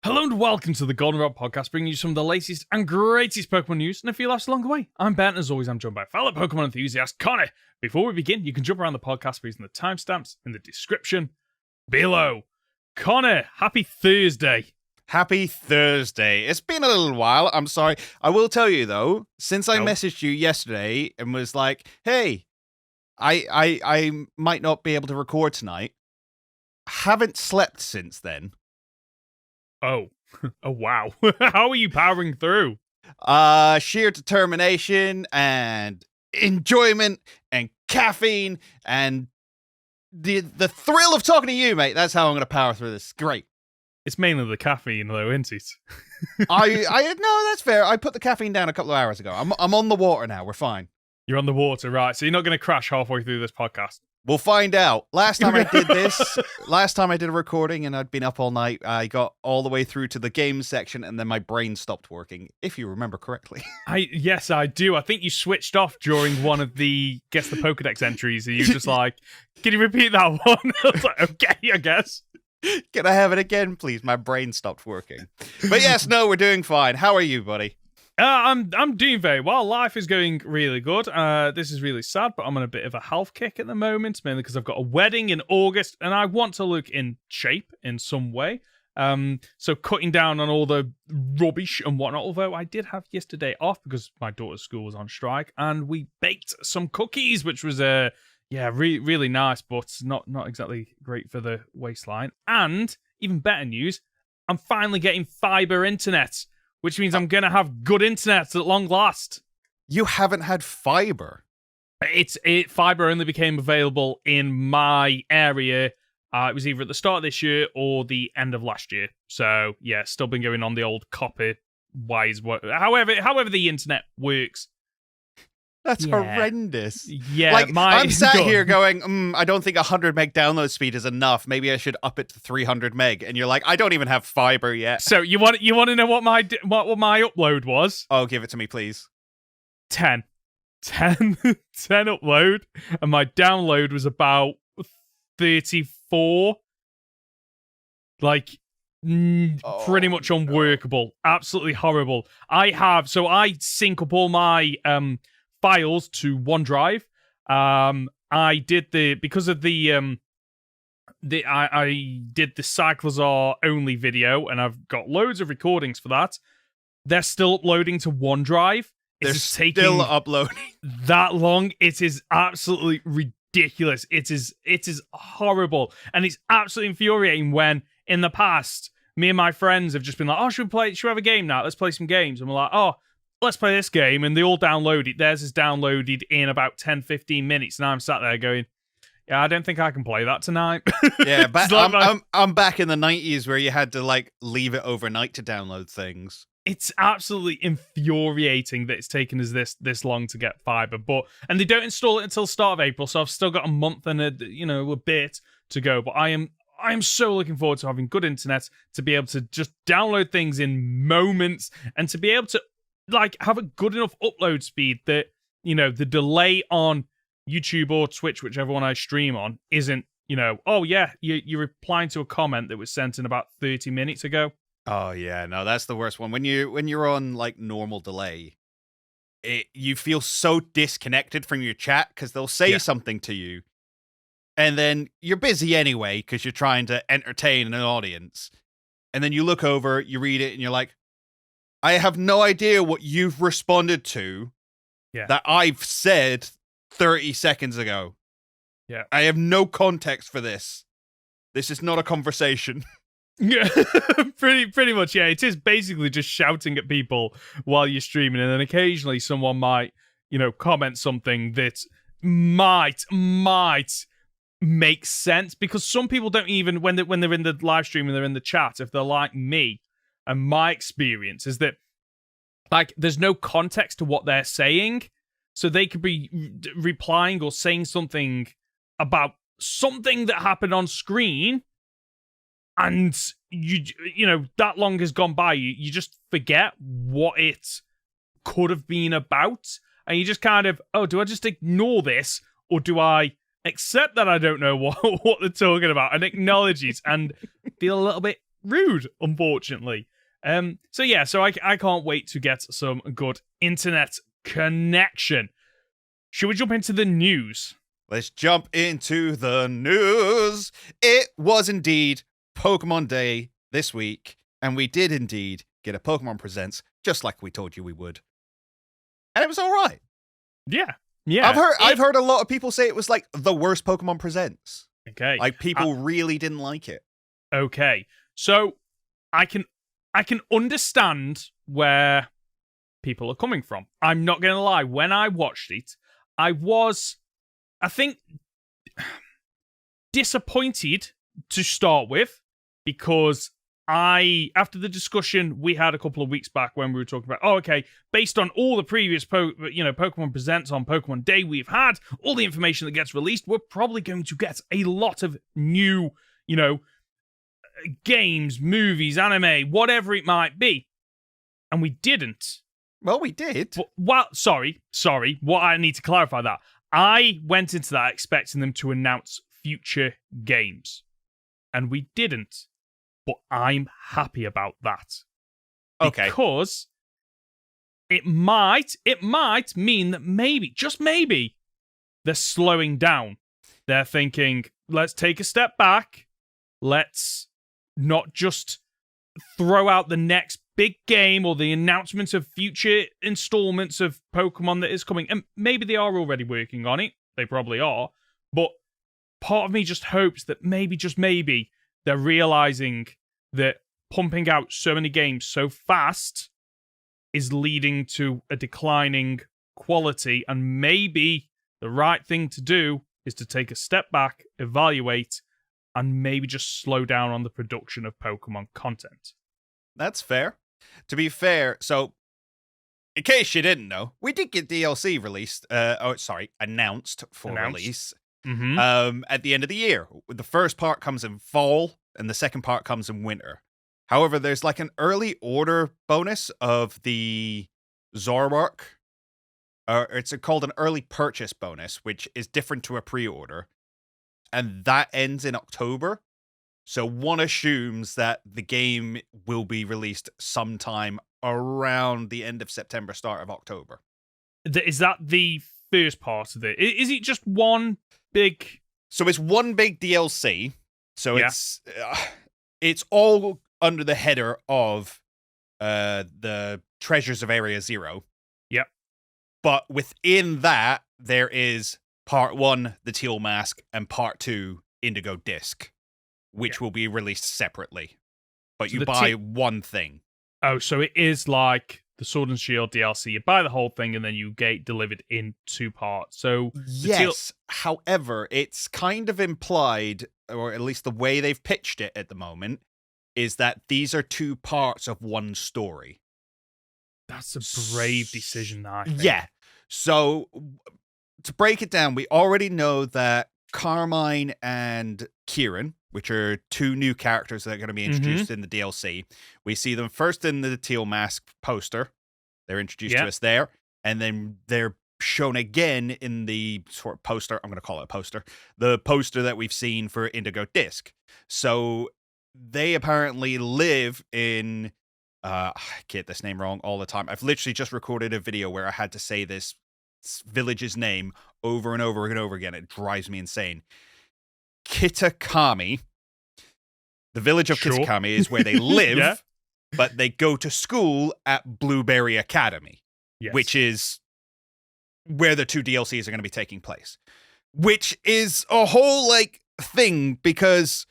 Hello and welcome to the Goldenrod Podcast, bringing you some of the latest and greatest Pokemon news and a few laughs along the way. I'm Ben, and as always, I'm joined by fellow Pokemon enthusiast Conor. Before we begin, you can jump around the podcast by using the timestamps in the description below. Conor, happy Thursday. Happy Thursday. It's been a little while. I'm sorry. I will tell you, though, since I messaged you yesterday and was like, hey, I might not be able to record tonight, haven't slept since then. Oh, wow. How are you powering through? Sheer determination and enjoyment and caffeine and the thrill of talking to you, mate. That's how I'm going to power through this. Great. It's mainly the caffeine, though, isn't it? No, that's fair. I put the caffeine down a couple of hours ago. I'm on the water now. We're fine. You're on the water, right? So you're not going to crash halfway through this podcast. We'll find out. Last time I did a recording and I'd been up all night, I got all the way through to the games section and then my brain stopped working, if you remember correctly. Yes, I do. I think you switched off during one of the Guess the Pokedex entries and you were just like, can you repeat that one? I was like, okay, I guess. Can I have it again, please? My brain stopped working. But yes, no, we're doing fine. How are you, buddy? I'm doing very well. Life is going really good. This is really sad, but I'm on a bit of a health kick at the moment, mainly because I've got a wedding in August, and I want to look in shape in some way. So cutting down on all the rubbish and whatnot. Although I did have yesterday off because my daughter's school was on strike, and we baked some cookies, which was really nice, but not exactly great for the waistline. And even better news, I'm finally getting fiber internet, which means I'm going to have good internet at long last. You haven't had fiber? Fiber only became available in my area. It was either at the start of this year or the end of last year. So, yeah, still been going on the old copper wise. However the internet works. That's horrendous. Yeah, I'm sat here going, I don't think 100 meg download speed is enough. Maybe I should up it to 300 meg. And you're like, I don't even have fiber yet. So you want to know what my upload was? Oh, give it to me, please. 10 upload, and my download was about 34. Pretty much unworkable. Absolutely horrible. I sync up all my files to OneDrive. I did the Cyclozar only video, and I've got loads of recordings for that. They're still uploading to OneDrive. They're still uploading that long. It is absolutely ridiculous. It is horrible, and it's absolutely infuriating when in the past me and my friends have just been like, oh, should we have a game now? Let's play some games. And we're like, oh, let's play this game, and they all download it. Theirs is downloaded in about 10-15 minutes, and I'm sat there going, yeah, I don't think I can play that tonight. Yeah, I'm back in the 90s where you had to leave it overnight to download things. It's absolutely infuriating that it's taken us this long to get fiber, and they don't install it until start of April, so I've still got a month and a bit to go. But I am so looking forward to having good internet, to be able to just download things in moments, and to be able to have a good enough upload speed that, the delay on YouTube or Twitch, whichever one I stream on, isn't, oh yeah, you're replying to a comment that was sent in about 30 minutes ago. Oh yeah, no, that's the worst one. When you're on normal delay, you feel so disconnected from your chat because they'll say something to you, and then you're busy anyway because you're trying to entertain an audience, and then you look over, you read it, and you're like, I have no idea what you've responded to that I've said 30 seconds ago. Yeah. I have no context for this. This is not a conversation. Yeah, pretty much, yeah. It is basically just shouting at people while you're streaming, and then occasionally someone might, comment something that might make sense, because some people don't even, when they're in the live stream and they're in the chat, if they're like me, and my experience is that, there's no context to what they're saying. So they could be replying or saying something about something that happened on screen, and that long has gone by. You just forget what it could have been about. And you just kind of, do I just ignore this? Or do I accept that I don't know what they're talking about and acknowledge it and feel a little bit rude, unfortunately. So I can't wait to get some good internet connection. Should we jump into the news? Let's jump into the news. It was indeed Pokemon Day this week, and we did indeed get a Pokemon Presents, just like we told you we would. And it was all right. Yeah. I've heard a lot of people say it was like the worst Pokemon Presents. Okay. Like people really didn't like it. Okay. So I can understand where people are coming from. I'm not going to lie. When I watched it, I was, I think, disappointed to start with, because after the discussion we had a couple of weeks back when we were talking about, based on all the previous Pokemon Presents on Pokemon Day we've had, all the information that gets released, we're probably going to get a lot of new, games, movies, anime, whatever it might be. And we didn't. Well, we did. Well, sorry. What I need to clarify that. I went into that expecting them to announce future games. And we didn't. But I'm happy about that. Okay. Because it might mean that maybe, just maybe, they're slowing down. They're thinking, let's take a step back. Let's not just throw out the next big game or the announcement of future installments of Pokemon that is coming. And maybe they are already working on it. They probably are. But part of me just hopes that maybe, just maybe, they're realizing that pumping out so many games so fast is leading to a declining quality, and maybe the right thing to do is to take a step back, evaluate, and maybe just slow down on the production of Pokemon content. That's fair. To be fair, so in case you didn't know, we did get DLC released. Announced for release. Mm-hmm. At the end of the year. The first part comes in fall, and the second part comes in winter. However, there's like an early order bonus of the Zoroark. It's called an early purchase bonus, which is different to a pre-order. And that ends in October. So one assumes that the game will be released sometime around the end of September, start of October. Is that the first part of it? Is it just one big... So it's one big DLC. So it's all under the header of the Treasures of Area Zero. Yep. But within that, there is Part 1, the Teal Mask, and Part 2, Indigo Disc, which will be released separately. But so you buy one thing. Oh, so it is like the Sword and Shield DLC. You buy the whole thing, and then you get it delivered in 2 parts. So yes, however, it's kind of implied, or at least the way they've pitched it at the moment, is that these are 2 parts of one story. That's a brave decision, I think. Yeah. So, to break it down, we already know that Carmine and Kieran, which are 2 new characters that are going to be introduced in the DLC. We see them first in the Teal Mask poster. They're introduced to us there. And then they're shown again in the sort of poster. I'm going to call it a poster. The poster that we've seen for Indigo Disc. So they apparently live in... I get this name wrong all the time. I've literally just recorded a video where I had to say this village's name over and over and over again. It drives me insane. Kitakami. The village of Kitakami is where they live, but they go to school at Blueberry Academy, which is where the 2 DLCs are going to be taking place. Which is a whole, thing, because...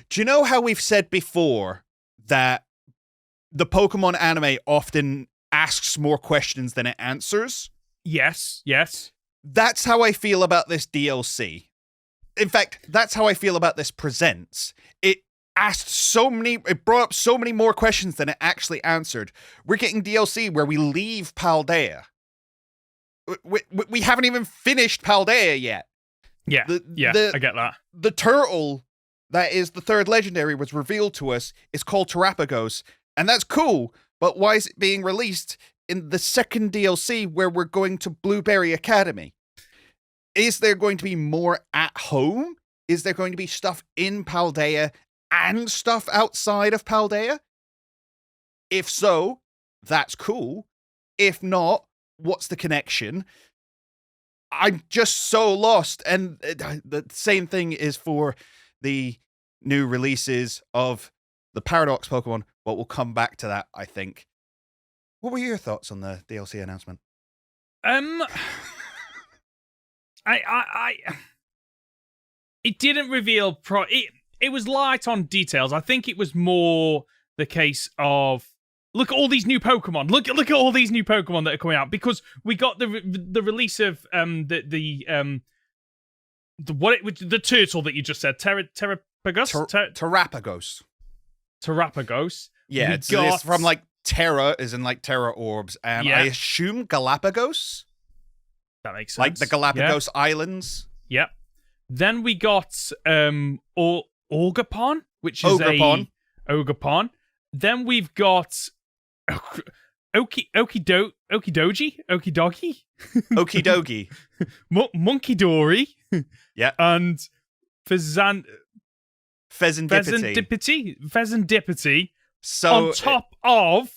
do you know how we've said before that the Pokemon anime often asks more questions than it answers? Yes. That's how I feel about this DLC. In fact, that's how I feel about this Presents. It brought up so many more questions than it actually answered. We're getting DLC where we leave Paldea. We haven't even finished Paldea yet. Yeah, I get that. The turtle that is the 3rd legendary was revealed to us is called Terapagos, and that's cool, but why is it being released in the 2nd DLC where we're going to Blueberry Academy? Is there going to be more at home? Is there going to be stuff in Paldea and stuff outside of Paldea? If so, that's cool. If not, what's the connection? I'm just so lost. And the same thing is for the new releases of the Paradox Pokemon, but we'll come back to that, I think. What were your thoughts on the DLC announcement? It didn't reveal it was light on details. I think it was more the case of look at all these new Pokemon. Look at all these new Pokemon that are coming out, because we got the release of the turtle that you just said, Terrapagos. Terrapagos. Yeah, it's from like Terra, as in like Terra orbs, and I assume Galapagos. That makes sense. Like the Galapagos Islands. Yep. Then we got Orgapon, which is Ogapon. Then we've got Okidogi, Monkey Dory. Yeah. And Pheasantipity. So on top of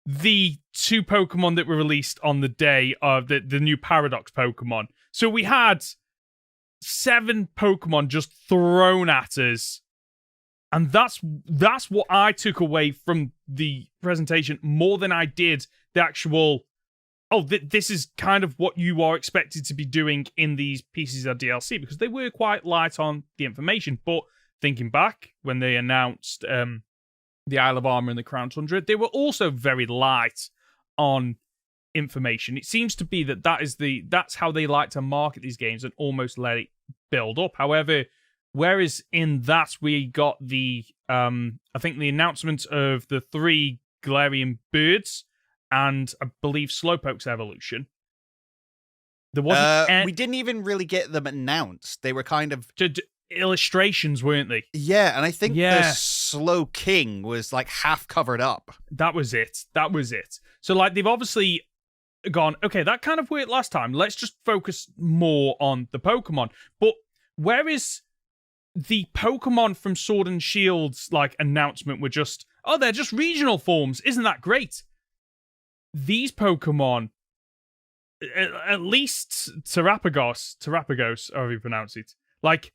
the 2 Pokemon that were released on the day of the new Paradox Pokemon. So we had 7 Pokemon just thrown at us. And that's what I took away from the presentation more than I did the actual, this is kind of what you are expected to be doing in these pieces of DLC, because they were quite light on the information. But thinking back, when they announced the Isle of Armor and the Crown Tundra, they were also very light on information. It seems to be that's how they like to market these games and almost let it build up. However, whereas in that we got the I think the announcement of the 3 Galarian birds and I believe Slowpoke's evolution. There wasn't we didn't even really get them announced. They were kind of illustrations, weren't they? Yeah, and I think the Slow King was like half covered up. That was it. So like they've obviously gone, okay, that kind of worked last time. Let's just focus more on the Pokemon. But where is the Pokemon from Sword and Shield's like announcement were just, they're just regional forms. Isn't that great? These Pokemon, at least Terrapagos, however you pronounce it, like,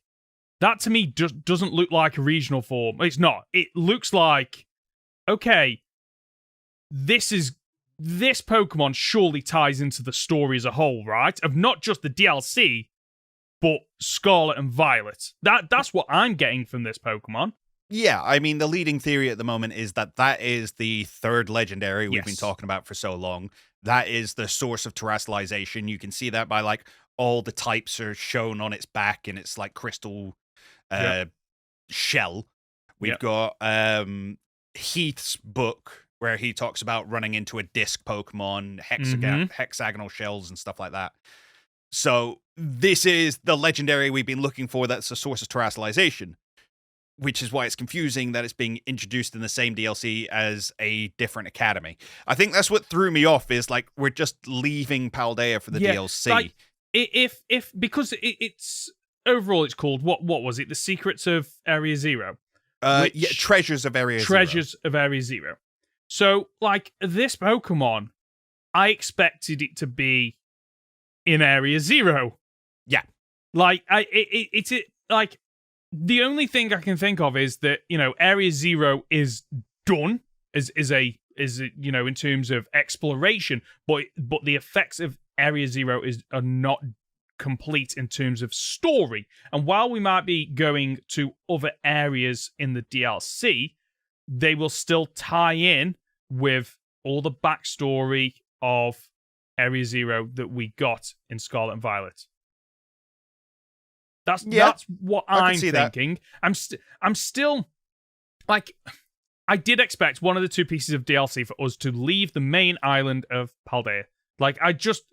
that to me just doesn't look like a regional form. It's not. It looks like, okay, this Pokemon surely ties into the story as a whole, right? Of not just the DLC, but Scarlet and Violet. That's what I'm getting from this Pokemon. Yeah, I mean, the leading theory at the moment is that is the 3rd legendary we've been talking about for so long. That is the source of terrestrialization. You can see that by, like, all the types are shown on its back and its, like, crystal shell. We've got Heath's book, where he talks about running into a disc Pokemon, hexagonal shells and stuff like that. So this is the legendary we've been looking for that's a source of terrestrialization, which is why it's confusing that it's being introduced in the same DLC as a different academy. I think that's what threw me off, is like we're just leaving Paldea for the DLC. Like, because it's overall it's called, what was it? The Secrets of Area Zero? Treasures of Area Zero. Treasures of Area Zero. So, like, this Pokemon, I expected it to be in Area Zero. Yeah. Like, it's like, the only thing I can think of is that, you know, Area Zero is done, is you know, in terms of exploration, but the effects of Area Zero are not complete in terms of story. And while we might be going to other areas in the DLC, they will still tie in with all the backstory of Area Zero that we got in Scarlet and Violet. That's what I'm thinking. That. I'm still like, I did expect one of the 2 pieces of DLC for us to leave the main island of Paldea. Like, I just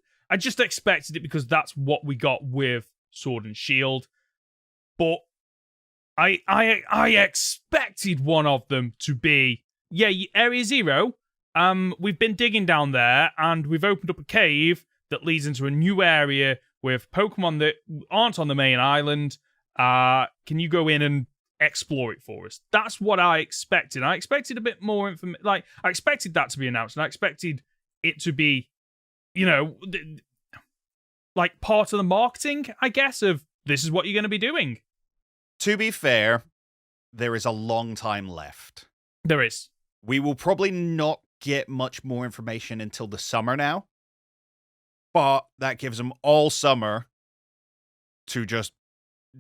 expected it because that's what we got with Sword and Shield. But I expected one of them to be, Area Zero. We've been digging down there and we've opened up a cave that leads into a new area with Pokemon that aren't on the main island. Can you go in and explore it for us. That's what I expected. I expected a bit more information. Like, I expected that to be announced, and I expected it to be, like part of the marketing, I guess, of this is what you're going to be doing. To be fair, there is a long time left. There is. We will probably not get much more information until the summer now, but that gives them all summer to just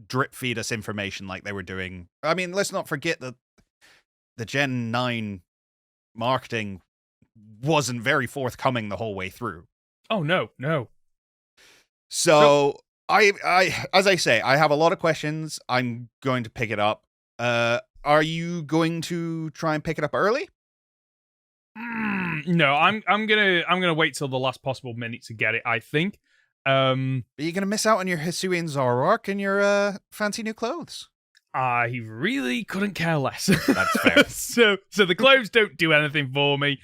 drip feed us information like they were doing. I mean, let's not forget that the Gen 9 marketing wasn't very forthcoming the whole way through. Oh, no. So I as I say, I have a lot of questions. I'm going to pick it up. Are you going to try and pick it up early? No, I'm gonna wait till the last possible minute to get it, I think. Are you gonna miss out on your Hisuian Zoroark and your fancy new clothes? I really couldn't care less. That's fair. So the clothes don't do anything for me.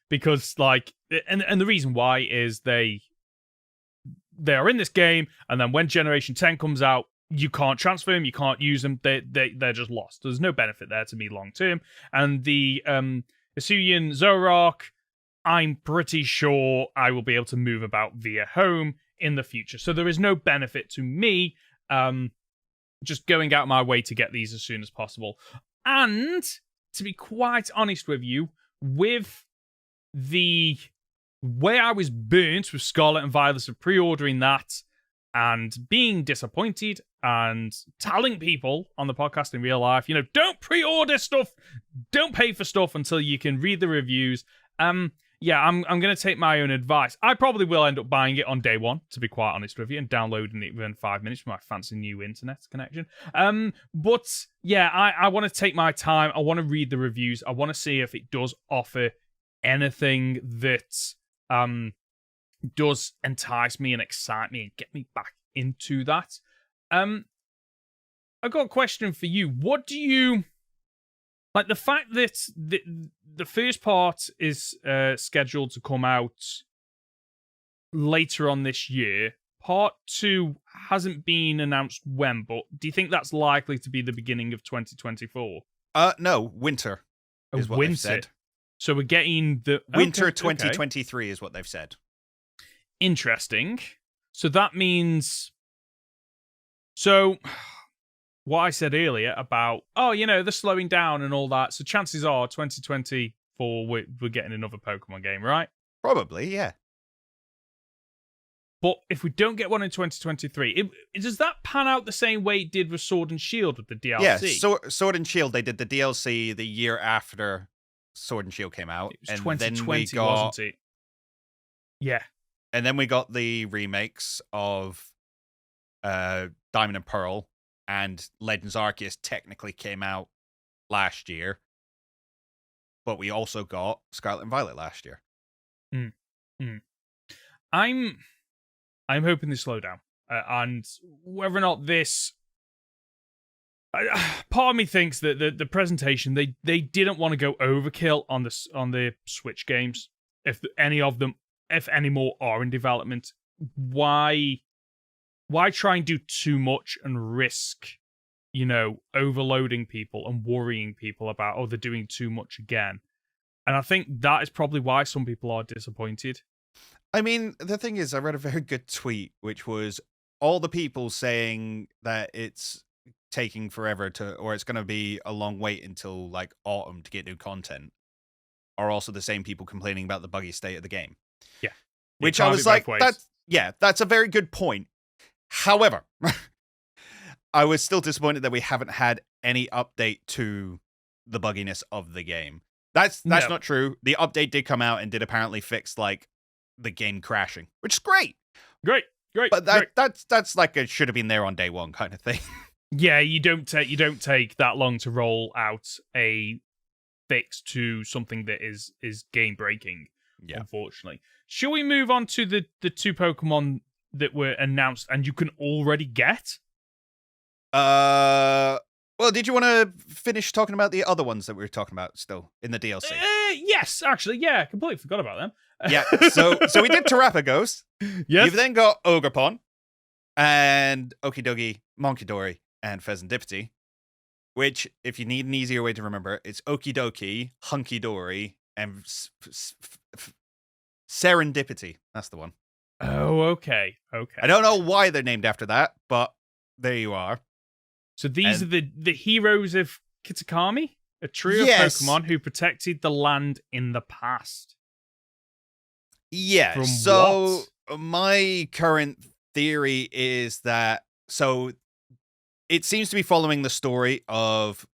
Because like, and the reason why is they are in this game, and then when Generation 10 comes out, you can't transfer them, you can't use them. They're just lost. There's no benefit there to me long term. And the Hisuian Zoroark, I'm pretty sure I will be able to move about via home in the future. So there is no benefit to me just going out my way to get these as soon as possible. And to be quite honest with you, with the way I was burnt with Scarlet and Violet of pre-ordering that and being disappointed and telling people on the podcast in real life, don't pre-order stuff, don't pay for stuff until you can read the reviews. Yeah, I'm going to take my own advice. I probably will end up buying it on day one, to be quite honest with you, and downloading it within 5 minutes from my fancy new internet connection. But yeah, I want to take my time. I want to read the reviews. I want to see if it does offer anything that does entice me and excite me and get me back into that. I've got a question for you. What do you... Like, the fact that the first part is scheduled to come out later on this year. Part 2 hasn't been announced when, but do you think that's likely to be the beginning of 2024? No, winter is what they've said. So we're getting the... Winter 2023 is what they've said. Interesting. So that means... So... what I said earlier about, they're slowing down and all that. So chances are 2024, we're getting another Pokemon game, right? Probably, yeah. But if we don't get one in 2023, does that pan out the same way it did with Sword and Shield with the DLC? Yeah, Sword and Shield, they did the DLC the year after Sword and Shield came out. It was 2020, wasn't it? Yeah. And then we got the remakes of Diamond and Pearl. And Legends Arceus technically came out last year, but we also got Scarlet and Violet last year. I'm hoping they slow down, and whether or not this, part of me thinks that the presentation they didn't want to go overkill on the Switch games. If any of them, if any more are in development, why try and do too much and risk, overloading people and worrying people about, they're doing too much again? And I think that is probably why some people are disappointed. I mean, the thing is, I read a very good tweet, which was all the people saying that it's taking forever or it's going to be a long wait until like autumn to get new content are also the same people complaining about the buggy state of the game. Yeah. Which I was like, that's a very good point. However, I was still disappointed that we haven't had any update to the bugginess of the game. That's not true. The update did come out and did apparently fix like the game crashing, which is great. Great. But that's like it should have been there on day one kind of thing. Yeah, you don't take that long to roll out a fix to something that is game breaking. Yeah. Unfortunately. Shall we move on to the two Pokemon that were announced and you can already get? Well, did you want to finish talking about the other ones that we were talking about still in the DLC? Yes, actually, yeah, I completely forgot about them. Yeah, so we did Terrapagos. Yes. You've then got Ogerpon and Okidogi, Monkidori, and Pheasantipity. which, if you need an easier way to remember, it's Okie Dokie, Hunky Dory, and Serendipity. That's the one. Oh, okay. I don't know why they're named after that, but there you are. So these are the heroes of Kitakami, a trio of Pokemon who protected the land in the past. Yeah. From so what? My current theory is that it seems to be following the story of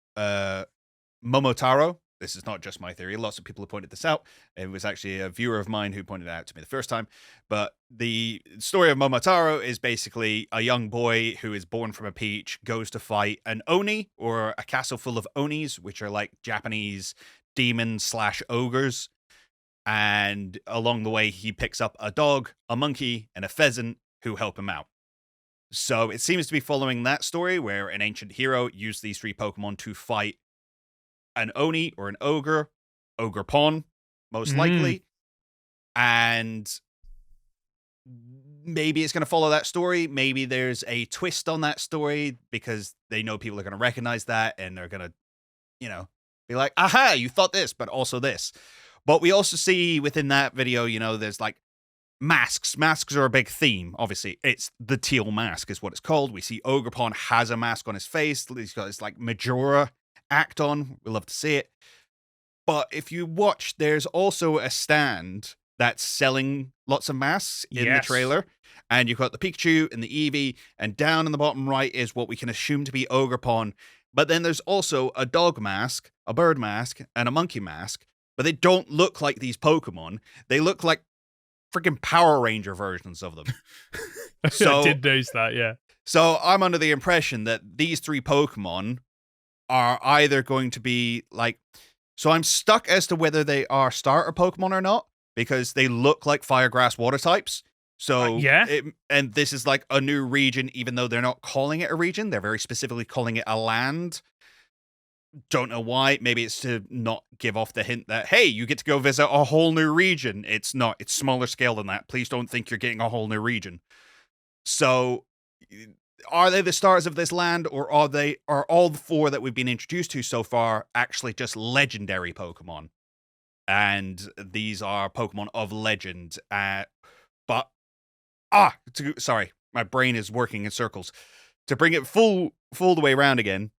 Momotaro. This is not just my theory. Lots of people have pointed this out. It was actually a viewer of mine who pointed it out to me the first time. But the story of Momotaro is basically a young boy who is born from a peach, goes to fight an Oni, or a castle full of Onis, which are like Japanese demons/ogres. And along the way, he picks up a dog, a monkey, and a pheasant who help him out. So it seems to be following that story where an ancient hero used these 3 Pokemon to fight an Oni or an Ogre-pon, most likely. And maybe it's going to follow that story. Maybe there's a twist on that story because they know people are going to recognize that and they're going to, be like, aha, you thought this, but also this. But we also see within that video, there's like masks. Masks are a big theme. Obviously, it's the Teal mask is what it's called. We see Ogre-pon has a mask on his face. He's got this like Majora act on. We love to see it. But if you watch, there's also a stand that's selling lots of masks in the trailer. And you've got the Pikachu and the Eevee, and down in the bottom right is what we can assume to be Ogre-pon. But then there's also a dog mask, a bird mask, and a monkey mask. But they don't look like these Pokemon. They look like freaking Power Ranger versions of them. So, I did notice that, yeah. So I'm under the impression that these 3 Pokemon are either going to be like... So I'm stuck as to whether they are starter Pokemon or not, because they look like Fire, Grass, Water types. So and this is like a new region, even though they're not calling it a region. They're very specifically calling it a land. Don't know why. Maybe it's to not give off the hint that, hey, you get to go visit a whole new region. It's not. It's smaller scale than that. Please don't think you're getting a whole new region. So are they the stars of this land, or are all the 4 that we've been introduced to so far actually just legendary Pokemon? And these are Pokemon of legend. Sorry, my brain is working in circles. To bring it full the way around again,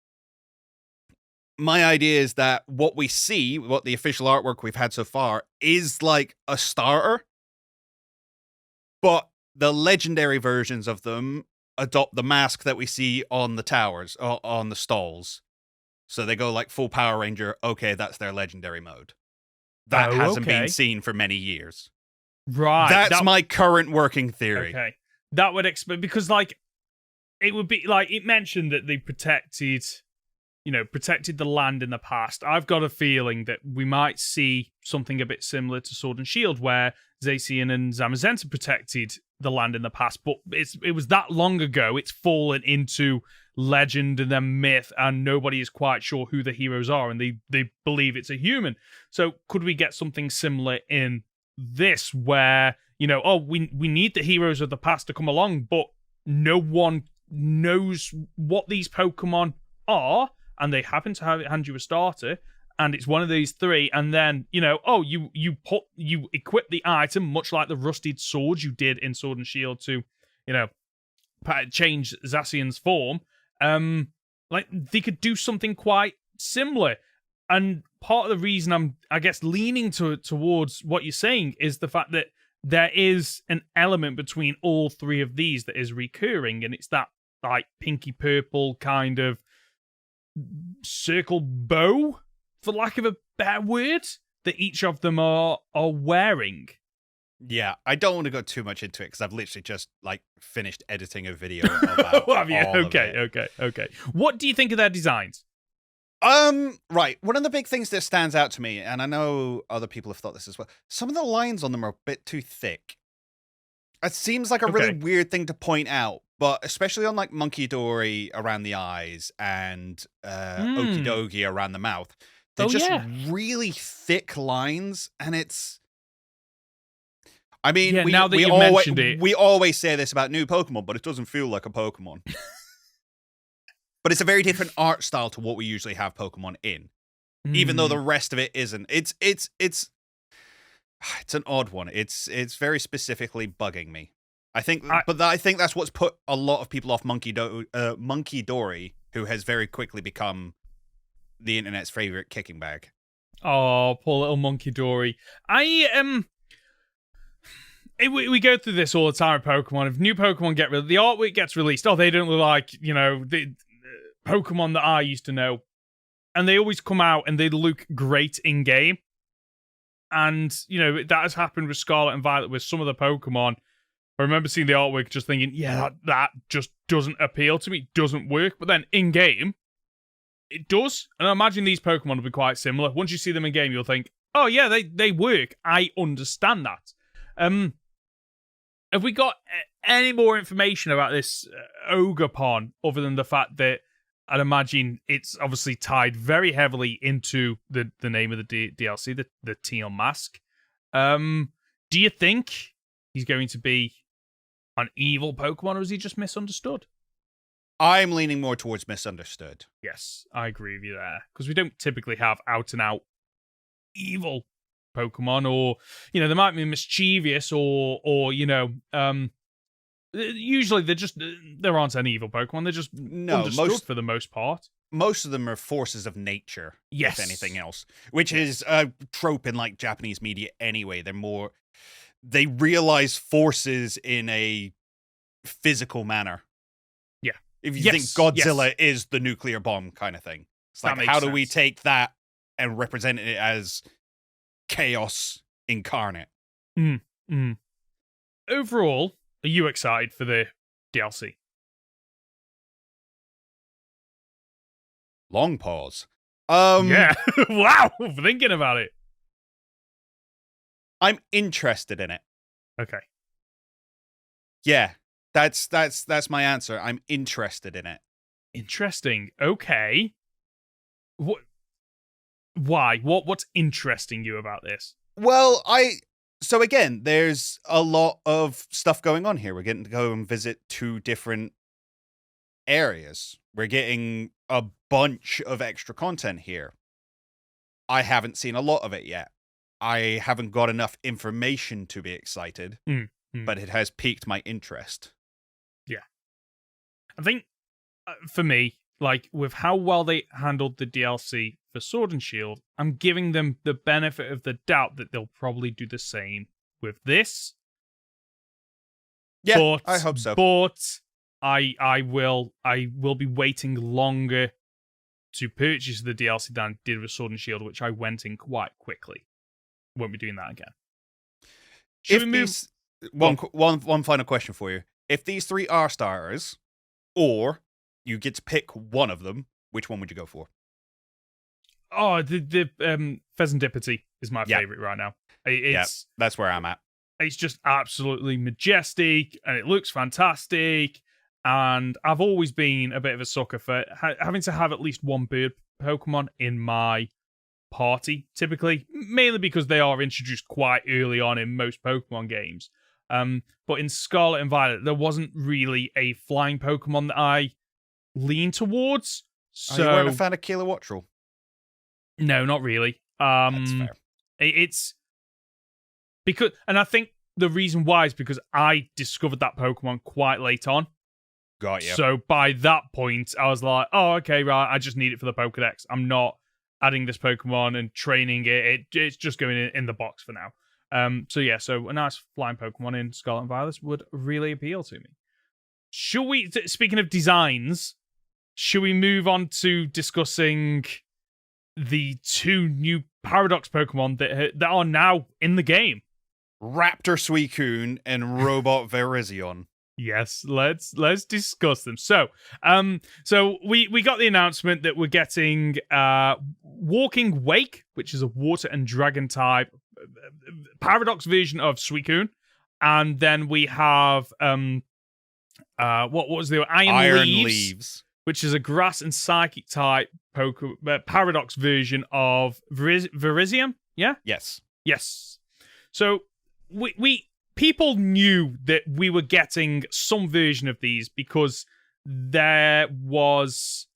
my idea is that what we see, what the official artwork we've had so far, is like a starter, but the legendary versions of them adopt the mask that we see on the towers, on the stalls. So they go like full Power Ranger. Okay, that's their legendary mode. That hasn't been seen for many years. Right. That's my current working theory. Okay. That would explain, because like it would be like, it mentioned that they protected the land in the past. I've got a feeling that we might see something a bit similar to Sword and Shield, where Zacian and Zamazenta protected the land in the past, but it was that long ago. It's fallen into legend and then myth, and nobody is quite sure who the heroes are, and they believe it's a human. So could we get something similar in this, where we need the heroes of the past to come along, but no one knows what these Pokemon are, and they happen to hand you a starter, and it's one of these 3, and then you equip the item much like the rusted swords you did in Sword and Shield to change Zacian's form. Like they could do something quite similar. And part of the reason I'm, I guess, leaning towards what you're saying is the fact that there is an element between all 3 of these that is recurring, and it's that like pinky purple kind of circle bow, for lack of a better word, that each of them are wearing. Yeah, I don't want to go too much into it because I've literally just like finished editing a video about have you? All of it. Okay. What do you think of their designs? Right. One of the big things that stands out to me, and I know other people have thought this as well, some of the lines on them are a bit too thick. It seems like a really weird thing to point out, but especially on like Monkey Dory around the eyes and Okie Dokie around the mouth. They're really thick lines, and it's... I mean, now that you've mentioned it, we always say this about new Pokemon, but it doesn't feel like a Pokemon. but it's a very different art style to what we usually have Pokemon in. Even though the rest of it isn't. It's an odd one. It's very specifically bugging me. I think that's what's put a lot of people off Monkey Dory, who has very quickly become the internet's favorite kicking bag. Oh, poor little Monkey Dory. We go through this all the time with Pokemon. If new Pokemon the artwork gets released, they don't look like, the Pokemon that I used to know. And they always come out and they look great in game. And, that has happened with Scarlet and Violet with some of the Pokemon. I remember seeing the artwork just thinking, that just doesn't appeal to me, doesn't work. But then in game, it does. And I imagine these Pokemon will be quite similar. Once you see them in game, you'll think, oh yeah, they work. I understand that. Have we got any more information about this Ogerpon other than the fact that I'd imagine it's obviously tied very heavily into the name of the DLC, the Teal mask. Do you think he's going to be an evil Pokemon, or is he just misunderstood? I'm leaning more towards misunderstood. Yes, I agree with you there. Because we don't typically have out-and-out evil Pokemon, or, they might be mischievous, or usually there aren't any evil Pokemon. They're just understood for the most part. Most of them are forces of nature, yes, if anything else, which is a trope in like Japanese media anyway. They realize forces in a physical manner. Yeah. If you think Godzilla is the nuclear bomb kind of thing. It's like, how do we take that and represent it as chaos incarnate? Overall, are you excited for the DLC? Long pause. Yeah. Wow. Thinking about it. I'm interested in it. Okay. Yeah. That's my answer. I'm interested in it. Interesting. Okay. Why? What's interesting you about this? Well, so again, there's a lot of stuff going on here. We're getting to go and visit 2 different areas. We're getting a bunch of extra content here. I haven't seen a lot of it yet. I haven't got enough information to be excited, but it has piqued my interest. Yeah. I think, for me, like, with how well they handled the DLC for Sword and Shield, I'm giving them the benefit of the doubt that they'll probably do the same with this. Yeah, I hope so. But I will be waiting longer to purchase the DLC than I did with Sword and Shield, which I went in quite quickly. Won't be doing that again. Should we move? One final question for you. If these 3 are starters, or you get to pick one of them, which one would you go for? Oh, the Pheasantipity is my favorite right now. That's where I'm at. It's just absolutely majestic, and it looks fantastic. And I've always been a bit of a sucker for having to have at least one bird Pokemon in my party, typically, mainly because they are introduced quite early on in most Pokemon games. But in Scarlet and Violet, there wasn't really a flying Pokemon that I lean towards. So you weren't a fan of Kilowattrel? No, not really. That's fair. It's because, and I think the reason why is because I discovered that Pokemon quite late on. Got you. So by that point, I was like, oh, okay, right, I just need it for the Pokedex. I'm not adding this Pokemon and training it. It's just going in the box for now. So a nice flying Pokemon in Scarlet and Violet would really appeal to me. Should we, speaking of designs, should we move on to discussing the 2 new Paradox Pokemon that are now in the game? Raptor Suicune and Robot Virizion. Yes, let's discuss them. So we got the announcement that we're getting Walking Wake, which is a water and dragon type Paradox version of Suicune, and then we have what was the Iron Leaves, which is a grass and psychic type Paradox version of Virizion. Yeah. Yes. So we people knew that we were getting some version of these because there was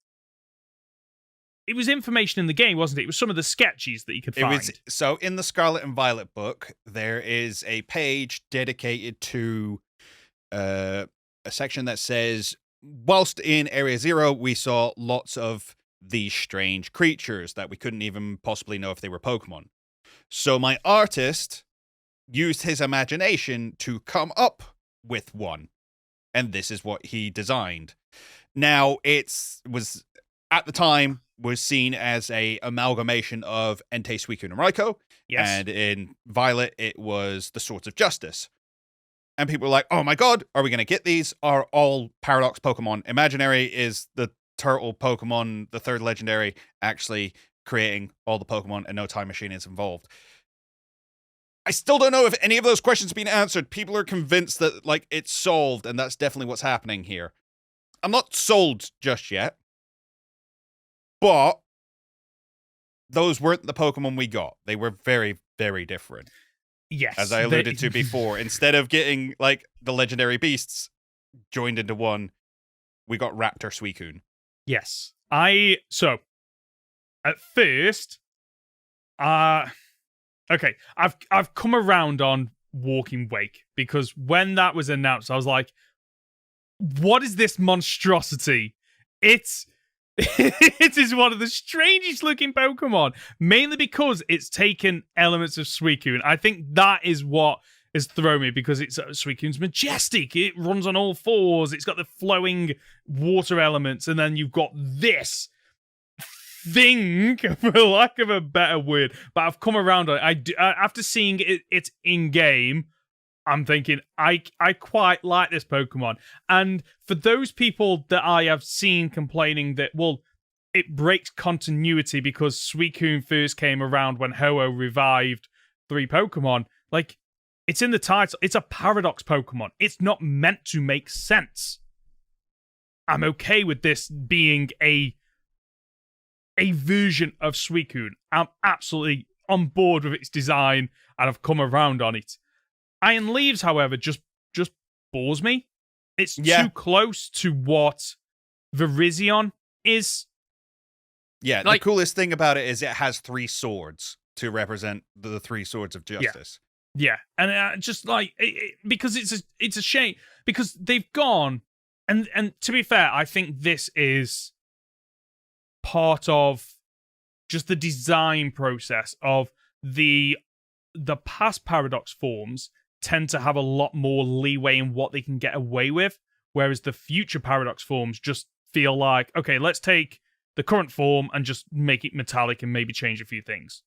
it was information in the game, wasn't it? It was some of the sketches that you could find. So in the Scarlet and Violet book, there is a page dedicated to a section that says, whilst in Area Zero, we saw lots of these strange creatures that we couldn't even possibly know if they were Pokemon. So my artist used his imagination to come up with one. And this is what he designed. Now, was at the time was seen as a amalgamation of Entei, Suicune, and Raikou. Yes. And in Violet, it was the Swords of Justice. And people were like, oh my god, are we going to get these? Are all Paradox Pokemon imaginary? Is the Turtle Pokemon, the third legendary, actually creating all the Pokemon and no time machine is involved? I still don't know if any of those questions have been answered. People are convinced that, like, it's solved, and that's definitely what's happening here. I'm not sold just yet. But those weren't the Pokemon we got. They were very, very different. Yes. As I alluded to before, instead of getting, like, the legendary beasts joined into one, we got Raptor Suicune. Yes. So, at first, okay, I've come around on Walking Wake, because when that was announced, I was like, what is this monstrosity? It is one of the strangest looking Pokemon, mainly because it's taken elements of Suicune. I think that is what has thrown me, because Suicune's majestic. It runs on all fours. It's got the flowing water elements, and then you've got this thing, for lack of a better word. But I've come around on it. After seeing it in game, I'm thinking, I quite like this Pokemon. And for those people that I have seen complaining that, well, it breaks continuity because Suicune first came around when Ho-Oh revived 3 Pokemon, like, it's in the title. It's a Paradox Pokemon. It's not meant to make sense. I'm okay with this being a version of Suicune. I'm absolutely on board with its design, and I've come around on it. Iron Leaves, however, just bores me. It's too close to what Virizion is. Yeah, like, the coolest thing about it is it has 3 swords to represent the 3 swords of justice. Yeah, and just like because it's a shame, because they've gone, and to be fair, I think this is part of just the design process of the past Paradox forms tend to have a lot more leeway in what they can get away with, whereas the future Paradox forms just feel like, okay, let's take the current form and just make it metallic and maybe change a few things.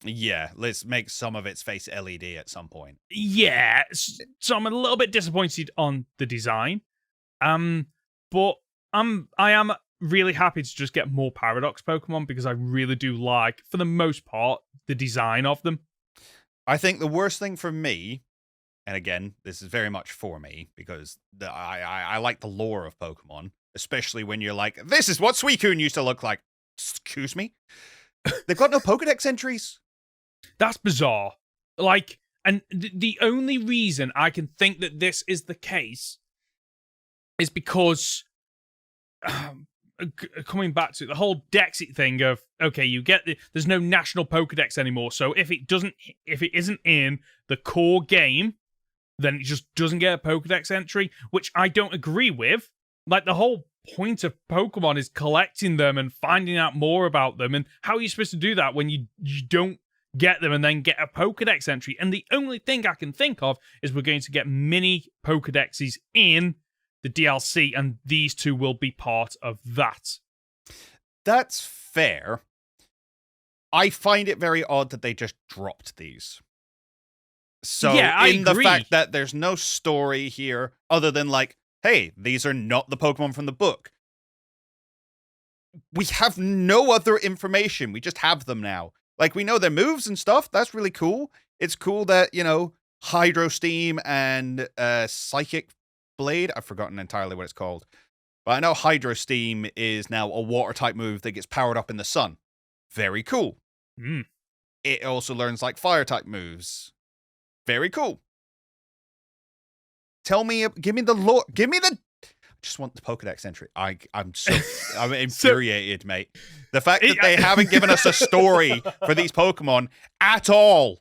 Yeah, let's make some of its face LED at some point. Yeah, so I'm a little bit disappointed on the design, but I am really happy to just get more Paradox Pokemon, because I really do like, for the most part, the design of them. I think the worst thing for me, and again, this is very much for me, because I like the lore of Pokemon, especially when you're like, this is what Suicune used to look like. Excuse me? They've got no Pokedex entries. That's bizarre. Like, and the only reason I can think that this is the case is because, coming back to the whole Dexit thing of, okay, you get there's no national Pokedex anymore, so if it isn't in the core game, then it just doesn't get a Pokedex entry, which I don't agree with. Like, the whole point of Pokemon is collecting them and finding out more about them, and how are you supposed to do that when you don't get them and then get a Pokedex entry? And the only thing I can think of is we're going to get mini Pokedexes in the DLC, and these 2 will be part of that. That's fair. I find it very odd that they just dropped these. So, yeah, I in agree. The fact that there's no story here other than, like, hey, these are not the Pokemon from the book. We have no other information. We just have them now. Like, we know their moves and stuff. That's really cool. It's cool that, Hydro Steam and Psychic Blade, I've forgotten entirely what it's called. But I know Hydro Steam is now a water-type move that gets powered up in the sun. Very cool. It also learns, like, fire-type moves. Very cool. Give me the lore. just want the Pokedex entry. I'm infuriated, mate. The fact that they haven't given us a story for these Pokemon at all.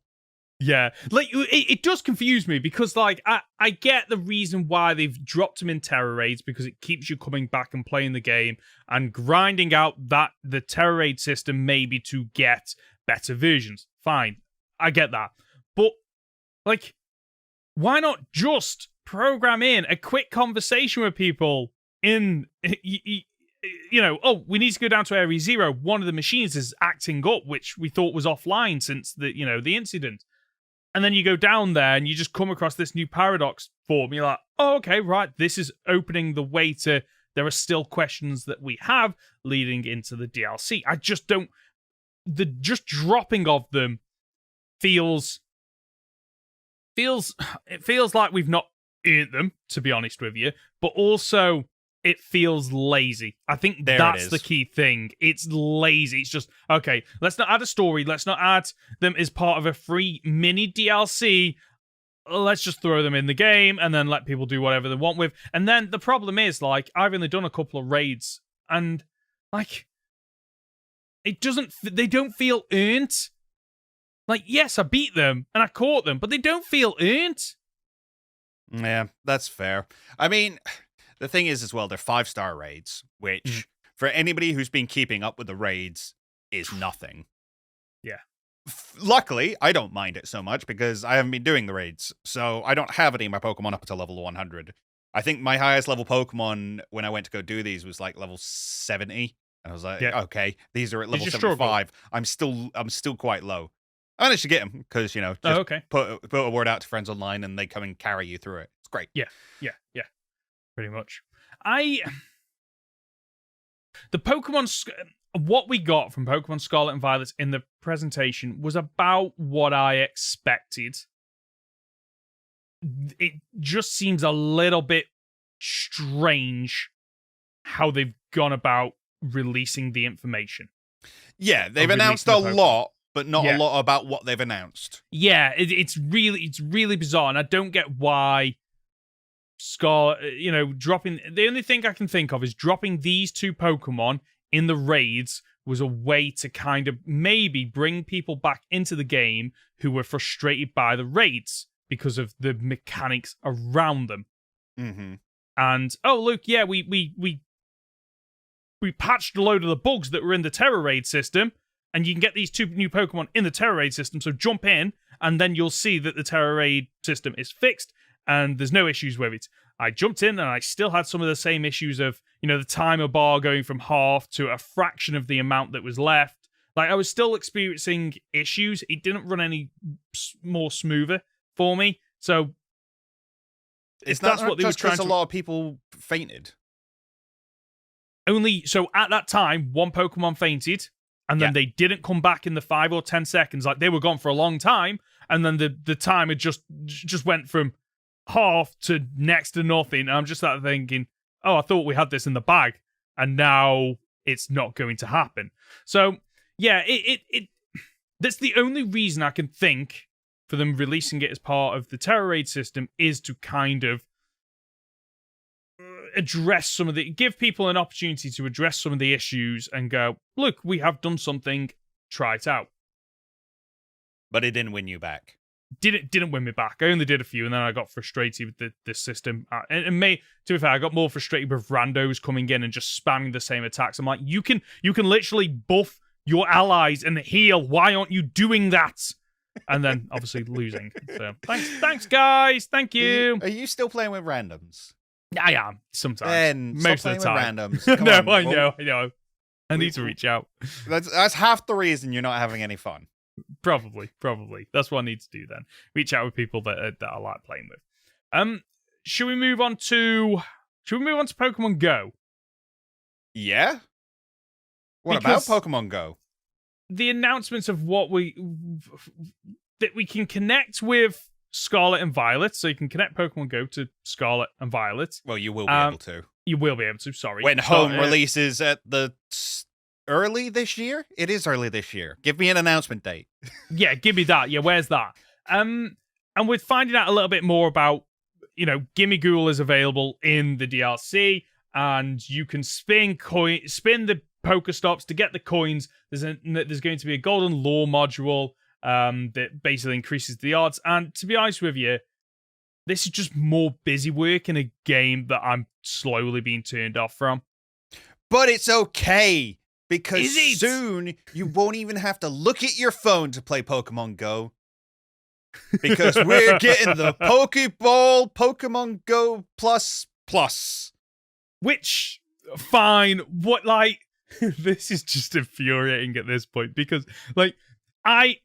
Yeah, like it does confuse me because like I get the reason why they've dropped them in Terror Raids because it keeps you coming back and playing the game and grinding out the Terror Raid system maybe to get better versions. Fine, I get that, but like, why not just program in a quick conversation with people in oh, we need to go down to Area 0. One of the machines is acting up, which we thought was offline since the incident. And then you go down there and you just come across this new paradox form. You're like, oh, okay, right. This is opening the way to, there are still questions that we have leading into the DLC. I just don't, the just dropping of them feels like we've not earned them, to be honest with you, but also it feels lazy. I think that's the key thing. It's lazy. It's just, okay, let's not add a story. Let's not add them as part of a free mini DLC. Let's just throw them in the game and then let people do whatever they want with. And then the problem is, like, I've only done a couple of raids and, like, they don't feel earned. Like, yes, I beat them and I caught them, but they don't feel earned. Yeah, that's fair. I mean, the thing is, as well, they're 5-star raids, which, for anybody who's been keeping up with the raids, is nothing. Yeah. Luckily, I don't mind it so much because I haven't been doing the raids, so I don't have any of my Pokemon up to level 100. I think my highest level Pokemon when I went to go do these was like level 70. And I was like, okay, these are at level 75. I'm still quite low. I managed to get them because, put a word out to friends online and they come and carry you through it. It's great. Yeah. Pretty much. What we got from Pokemon Scarlet and Violet in the presentation was about what I expected. It just seems a little bit strange how they've gone about releasing the information. Yeah, they've announced a lot, but not a lot about what they've announced. Yeah, it's really bizarre, and I don't get why Scarlet, dropping... The only thing I can think of is dropping these two Pokemon in the raids was a way to kind of maybe bring people back into the game who were frustrated by the raids because of the mechanics around them. Mm-hmm. And, oh, look, yeah, we patched a load of the bugs that were in the Terror Raid system, and you can get these two new Pokemon in the Terror Raid system, so jump in, and then you'll see that the Terror Raid system is fixed, and there's no issues with it. I jumped in, and I still had some of the same issues of, the timer bar going from half to a fraction of the amount that was left. Like, I was still experiencing issues. It didn't run any more smoother for me, so... It's not what they were trying to... a lot of people fainted. So at that time, one Pokemon fainted, and then they didn't come back in the 5 or 10 seconds. Like, they were gone for a long time, and then the timer just went from half to next to nothing. And I'm just started thinking, oh, I thought we had this in the bag, and now it's not going to happen. So, yeah, that's the only reason I can think for them releasing it as part of the Terror Raid system is to kind of address give people an opportunity to address some of the issues and go, look, we have done something, try it out. But it didn't win you back. Didn't win me back. I only did a few, and then I got frustrated with the system. To be fair, I got more frustrated with randos coming in and just spamming the same attacks. I'm like, you can literally buff your allies and heal. Why aren't you doing that? And then obviously losing. So thanks guys. Thank you. Are you still playing with randoms? I am sometimes. Ben, most of the time. Randoms. I know. I need to reach out. That's half the reason you're not having any fun. Probably. That's what I need to do then. Reach out with people that I like playing with. Should we move on to Pokemon Go? Yeah. What about Pokemon Go? The announcements of that we can connect with Scarlet and Violet, so you can connect Pokemon Go to Scarlet and Violet. Well, you will be able to. You will be able to, sorry. When Home releases at the early this year? It is early this year. Give me an announcement date. Yeah, give me that. Yeah, where's that? And we're finding out a little bit more about, Gimme Ghoul is available in the DLC. and you can spin the Pokestops to get the coins. There's going to be a golden lore module that basically increases the odds. And to be honest with you, this is just more busy work in a game that I'm slowly being turned off from. But it's okay, because soon you won't even have to look at your phone to play Pokemon Go. Because we're getting the Pokeball Pokemon Go Plus. Which, fine, what, like, this is just infuriating at this point, because, like, I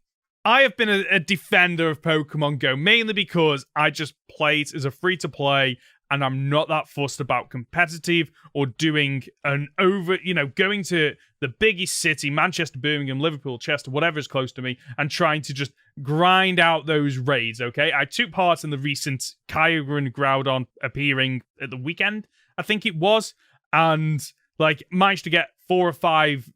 have been a defender of Pokemon Go, mainly because I just play it as a free-to-play, and I'm not that fussed about competitive or doing going to the biggest city, Manchester, Birmingham, Liverpool, Chester, whatever is close to me, and trying to just grind out those raids, okay? I took part in the recent Kyogre and Groudon appearing at the weekend, I think it was, and like managed to get 4 or 5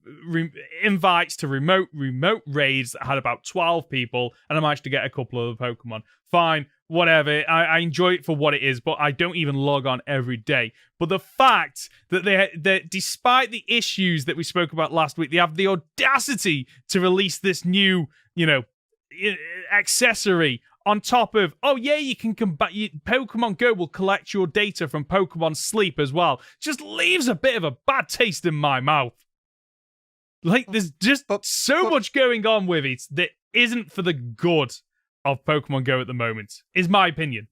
invites to remote raids that had about 12 people, and I managed to get a couple of the Pokemon. Fine, whatever. I enjoy it for what it is, but I don't even log on every day. But the fact that despite the issues that we spoke about last week, they have the audacity to release this new, accessory on top of, you can Pokemon Go will collect your data from Pokemon Sleep as well. Just leaves a bit of a bad taste in my mouth. Like, there's just so much going on with it that isn't for the good of Pokemon Go at the moment, is my opinion.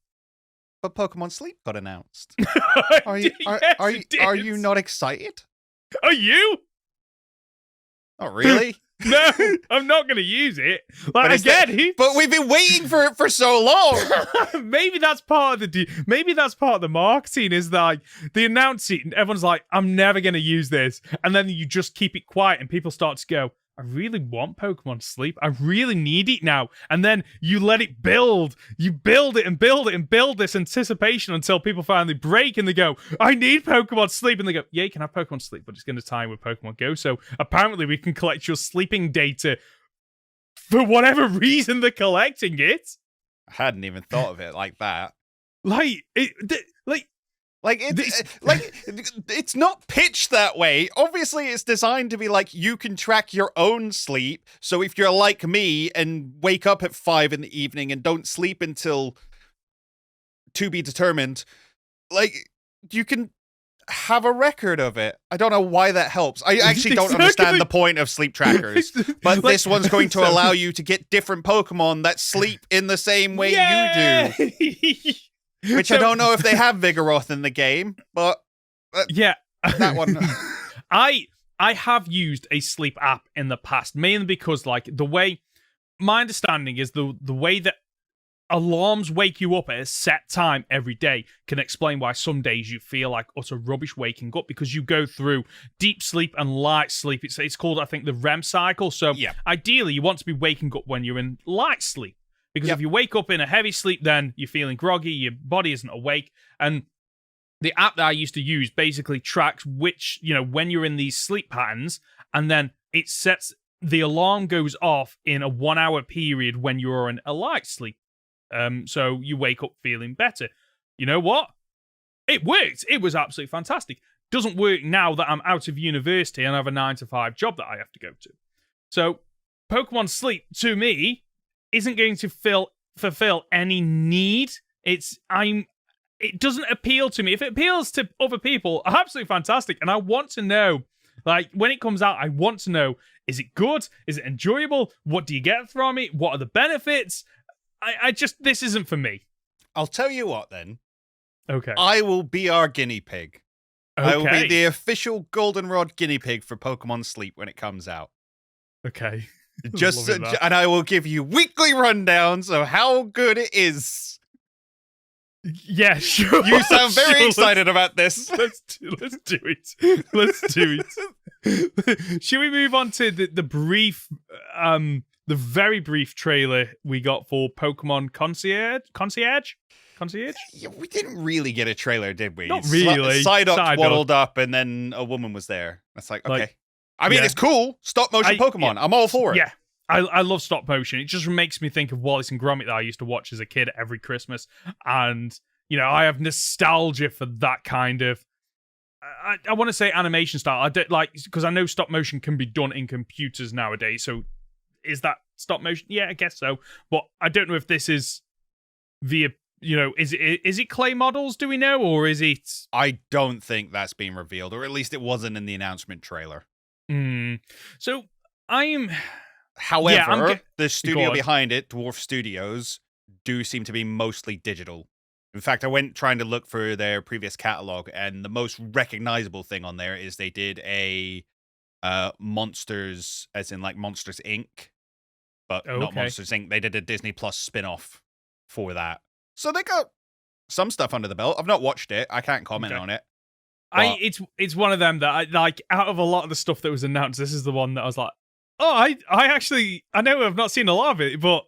But Pokemon Sleep got announced. Are you not excited? Are you? Not really. No, I'm not going to use it. Like, but we've been waiting for it for so long. Maybe that's part of the marketing, is that like, they announce it and everyone's like, I'm never going to use this. And then you just keep it quiet and people start to go, I really want Pokemon Sleep. I really need it now. And then you let it build. You build it and build it and build this anticipation until people finally break and they go, I need Pokemon Sleep. And they go, yeah, you can have Pokemon Sleep, but it's going to tie in with Pokemon Go. So apparently we can collect your sleeping data for whatever reason they're collecting it. I hadn't even thought of it like that. It's not pitched that way. Obviously, it's designed to be like you can track your own sleep. So if you're like me and wake up at 5 in the evening and don't sleep until to be determined, like you can have a record of it. I don't know why that helps. I actually don't understand the point of sleep trackers. But this one's going to allow you to get different Pokemon that sleep in the same way you do. Which I don't know if they have Vigoroth in the game, but that one. I have used a sleep app in the past, mainly because like my understanding is the way that alarms wake you up at a set time every day can explain why some days you feel like utter rubbish waking up, because you go through deep sleep and light sleep. It's called, I think, the REM cycle. So ideally you want to be waking up when you're in light sleep. Because if you wake up in a heavy sleep, then you're feeling groggy, your body isn't awake. And the app that I used to use basically tracks when you're in these sleep patterns, and then it sets, the alarm goes off in a 1 hour period when you're in a light sleep. So you wake up feeling better. You know what? It worked. It was absolutely fantastic. Doesn't work now that I'm out of university and I have a 9-to-5 job that I have to go to. So Pokemon Sleep, to me, isn't going to fulfill any need. It doesn't appeal to me. If it appeals to other people, absolutely fantastic. And I want to know, like, when it comes out, I want to know, is it good? Is it enjoyable? What do you get from it? What are the benefits? This isn't for me. I'll tell you what then. Okay. I will be our guinea pig. Okay. I will be the official Goldenrod guinea pig for Pokemon Sleep when it comes out. Okay. And I will give you weekly rundowns of how good it is. Yeah, sure. You sound very excited about this. Let's do it. Let's do it. Should we move on to the brief, the very brief trailer we got for Pokemon Concierge? Yeah, we didn't really get a trailer, did we? Not really. Psyduck waddled up, and then a woman was there. That's like, okay. I mean, it's cool. Stop motion Pokemon. I'm all for it. Yeah. I love stop motion. It just makes me think of Wallace and Gromit that I used to watch as a kid every Christmas. And, I have nostalgia for that kind of I want to say animation style. I don't like, because I know stop motion can be done in computers nowadays. So is that stop motion? Yeah, I guess so. But I don't know if this is via, is it clay models? Do we know, or is it? I don't think that's been revealed, or at least it wasn't in the announcement trailer. So However, the studio behind it, Dwarf Studios, do seem to be mostly digital. In fact, I went trying to look for their previous catalog, and the most recognizable thing on there is they did a Monsters, as in like Monsters Inc., but not Monsters Inc. They did a Disney Plus spin-off for that. So they got some stuff under the belt. I've not watched it. I can't comment on it. It's one of them that I like. Out of a lot of the stuff that was announced, this is the one that I was like, oh, I know I've not seen a lot of it, but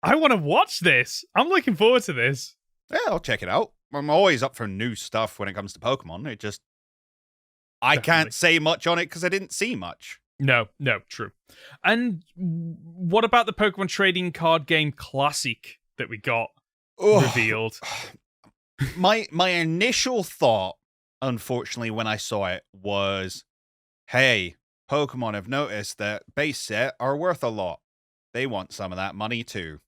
I want to watch this. I'm looking forward to this. Yeah, I'll check it out. I'm always up for new stuff when it comes to Pokemon. I can't say much on it because I didn't see much. No, true. And what about the Pokemon Trading Card Game Classic that we got revealed? My initial thought, unfortunately, when I saw it was, hey, Pokemon have noticed that base set are worth a lot. They want some of that money too.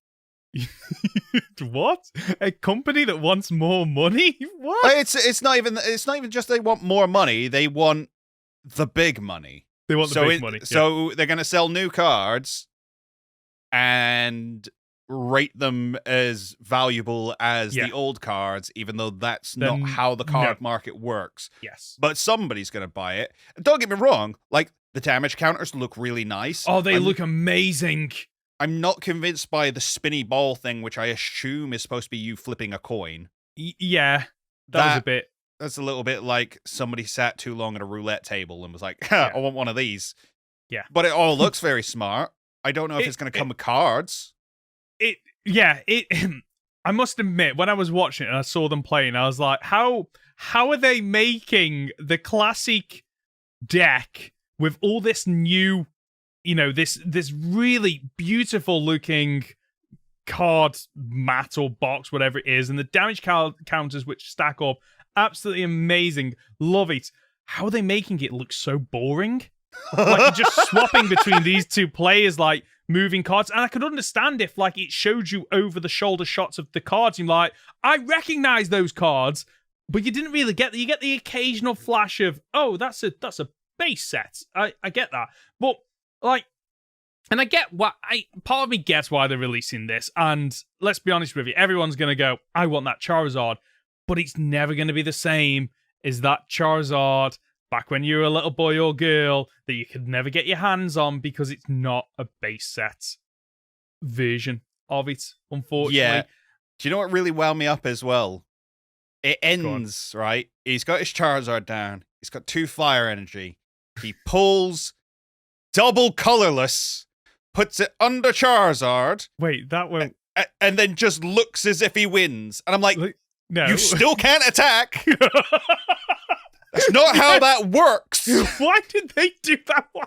What? A company that wants more money? What? It's not even just they want more money. They want the big money. They want the big money. Yeah. So they're going to sell new cards and rate them as valuable as the old cards, even though that's not how the card market works. Yes. But somebody's going to buy it. Don't get me wrong. Like, the damage counters look really nice. Oh, they look amazing. I'm not convinced by the spinny ball thing, which I assume is supposed to be you flipping a coin. Yeah, that was a bit. That's a little bit like somebody sat too long at a roulette table and was like, I want one of these. Yeah. But it all looks very smart. I don't know if it's going to come with cards. I must admit, when I was watching it and I saw them playing, I was like, how are they making the classic deck with all this new, this really beautiful looking card mat or box, whatever it is, and the damage counters which stack up, absolutely amazing. Love it. How are they making it look so boring? Like, you're just swapping between these two players, like moving cards. And I could understand if like it showed you over the shoulder shots of the cards. You're like, I recognize those cards, but you didn't really get that. You get the occasional flash of, oh, that's a base set. I get that. But like, and I get part of me gets why they're releasing this. And let's be honest with you, everyone's going to go, I want that Charizard, but it's never going to be the same as that Charizard back when you were a little boy or girl that you could never get your hands on because it's not a base set version of it, unfortunately. Yeah. Do you know what really wound me up as well? It ends, right? He's got his Charizard down. He's got 2 fire energy. He pulls double colorless, puts it under Charizard. Wait, that won't... And then just looks as if he wins. And I'm like, no. You still can't attack. That's not how that works. Why did they do that? Why?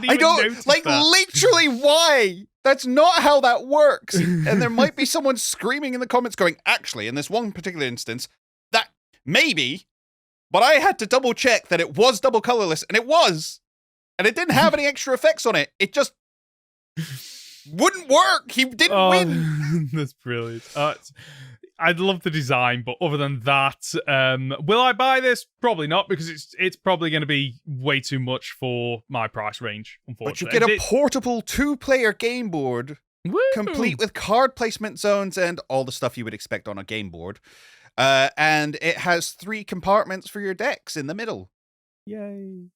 I don't, like, literally why? That's not how that works. And there might be someone screaming in the comments going, actually, in this one particular instance, that maybe, but I had to double check that it was double colorless, and it was. And it didn't have any extra effects on it. It just wouldn't work. He didn't win. That's brilliant. I'd love the design, but other than that, will I buy this? Probably not, because it's probably going to be way too much for my price range, unfortunately. But you get a portable 2-player game board, complete with card placement zones and all the stuff you would expect on a game board. And it has 3 compartments for your decks in the middle. Yay.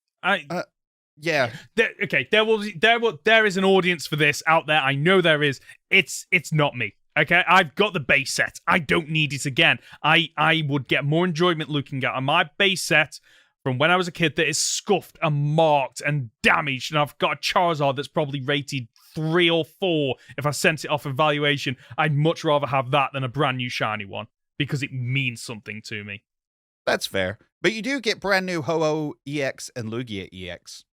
Yeah. There is an audience for this out there. I know there is. It's not me. Okay, I've got the base set. I don't need it again. I would get more enjoyment looking at my base set from when I was a kid that is scuffed and marked and damaged, and I've got a Charizard that's probably rated 3 or 4 if I sent it off evaluation. I'd much rather have that than a brand new shiny one because it means something to me. That's fair. But you do get brand new Ho-Oh EX and Lugia EX.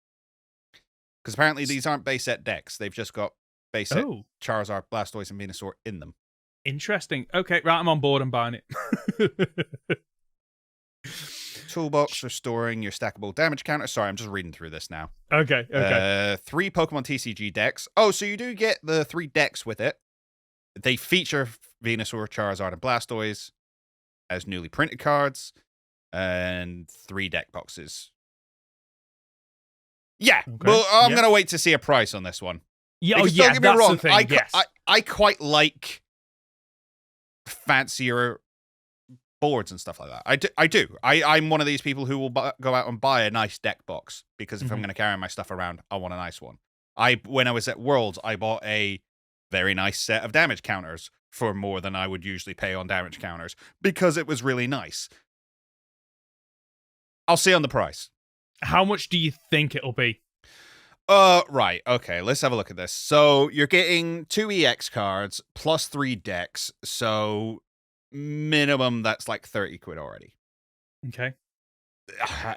Because apparently these aren't base set decks. They've just got base set Charizard, Blastoise, and Venusaur in them. Interesting. Okay, right, I'm on board. I'm buying it. toolbox for storing your stackable damage counter. Sorry, I'm just reading through this now. Okay. 3 Pokemon TCG decks. Oh, so you do get the 3 decks with it. They feature Venusaur, Charizard, and Blastoise as newly printed cards, and 3 deck boxes. Yeah, well, I'm going to wait to see a price on this one. Yeah, because don't get me wrong, the thing, I quite like fancier boards and stuff like that. I do. I'm one of these people who will go out and buy a nice deck box because if I'm going to carry my stuff around, I want a nice one. When I was at Worlds, I bought a very nice set of damage counters for more than I would usually pay on damage counters because it was really nice. I'll see on the price. How much do you think it'll be? Right. Okay, let's have a look at this. So you're getting 2 EX cards plus 3 decks. So minimum, that's like 30 quid already. Okay.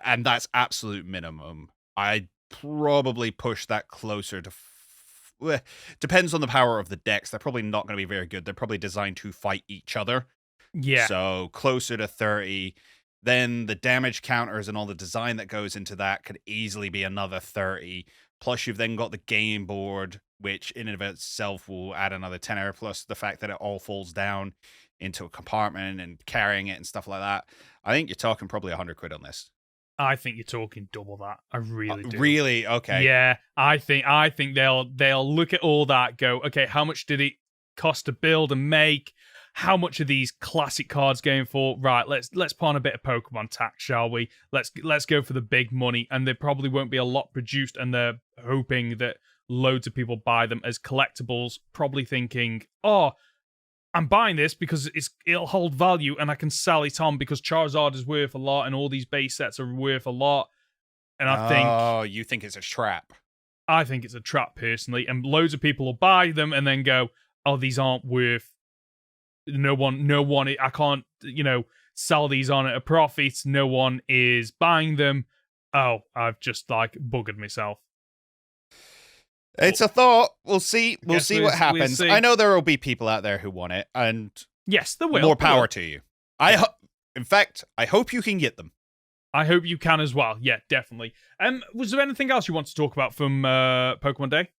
And that's absolute minimum. I'd probably push that closer to... depends on the power of the decks. They're probably not going to be very good. They're probably designed to fight each other. Yeah. So closer to 30. Then the damage counters and all the design that goes into that could easily be another 30. Plus, you've then got the game board, which in and of itself will add another tenner. Plus, the fact that it all falls down into a compartment and carrying it and stuff like that. I think you're talking probably 100 quid on this. I think you're talking double that. I really do. Really? Okay. Yeah, I think they'll look at all that, go, okay, how much did it cost to build and make? How much are these classic cards going for? Right, let's put on a bit of Pokemon tax, shall we? Let's go for the big money. And there probably won't be a lot produced, and they're hoping that loads of people buy them as collectibles, probably thinking, oh, I'm buying this because it'll hold value and I can sell it on because Charizard is worth a lot and all these base sets are worth a lot. And I think... Oh, you think it's a trap? I think it's a trap, personally. And loads of people will buy them and then go, oh, these aren't worth... No one, I can't, sell these on at a profit. No one is buying them. Oh, I've just, buggered myself. It's a thought. We'll see. We'll see what happens. See. I know there will be people out there who want it, and yes, there will. More power to you. In fact, I hope you can get them. I hope you can as well. Yeah, definitely. Was there anything else you want to talk about from Pokemon Day?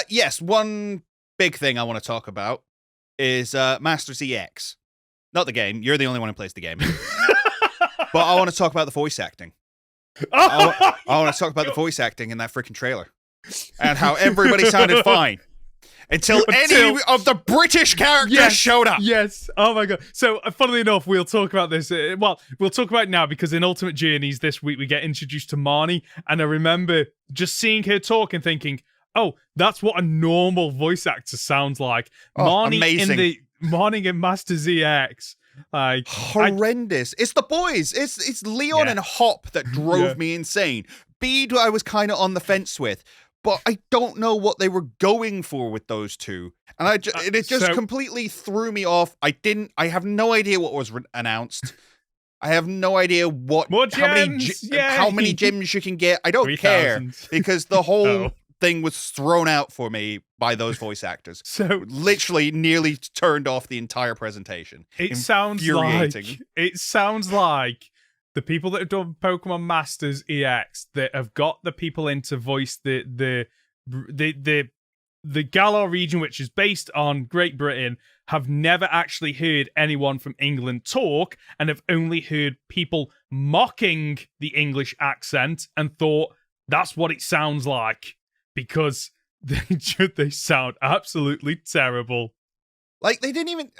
Yes. One big thing I want to talk about is Masters EX. Not the game. You're the only one who plays the game. But I want to talk about the voice acting. I want to talk about the voice acting in that freaking trailer. And how everybody sounded fine. Until any of the British characters showed up. Yes. Oh my god. So, funnily enough, we'll talk about this. We'll talk about it now because in Ultimate Journeys this week we get introduced to Marnie. And I remember just seeing her talk and thinking, oh, that's what a normal voice actor sounds like. Marnie amazing. Marnie in Masters EX. Horrendous. It's the boys. It's Leon and Hop that drove me insane. Bede I was kind of on the fence with. But I don't know what they were going for with those two. And it just completely threw me off. I have no idea what was announced. I have no idea how many gems you can get. I don't 3,000. care because the whole thing was thrown out for me by those voice actors. So literally nearly turned off the entire presentation. It sounds like the people that have done Pokemon Masters EX that have got the people in to voice the Galar region, which is based on Great Britain, have never actually heard anyone from England talk and have only heard people mocking the English accent and thought that's what it sounds like because they sound absolutely terrible. Like, they didn't even...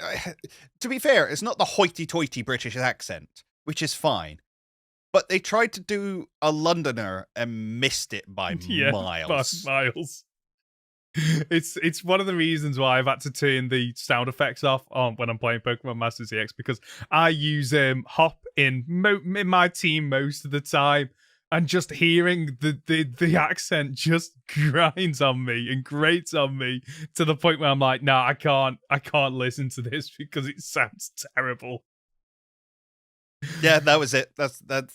to be fair, it's not the hoity-toity British accent, which is fine. But they tried to do a Londoner and missed it by miles. By miles. It's one of the reasons why I've had to turn the sound effects off when I'm playing Pokemon Masters EX because I use Hop in my team most of the time, and just hearing the accent just grinds on me and grates on me to the point where I'm like, nah, I can't listen to this because it sounds terrible. Yeah, that was it. That's that.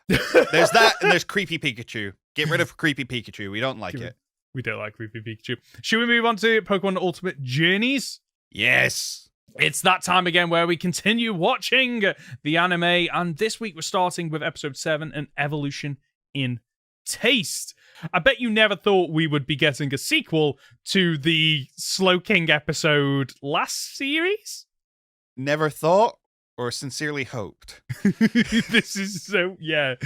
There's that, and there's Creepy Pikachu. Get rid of Creepy Pikachu. We don't like it. We don't like Creepy Pikachu. Should we move on to Pokemon Ultimate Journeys? Yes. It's that time again where we continue watching the anime, and this week we're starting with episode 7, An Evolution in Taste. I bet you never thought we would be getting a sequel to the Slow King episode last series? Never thought or sincerely hoped. This is so, yeah.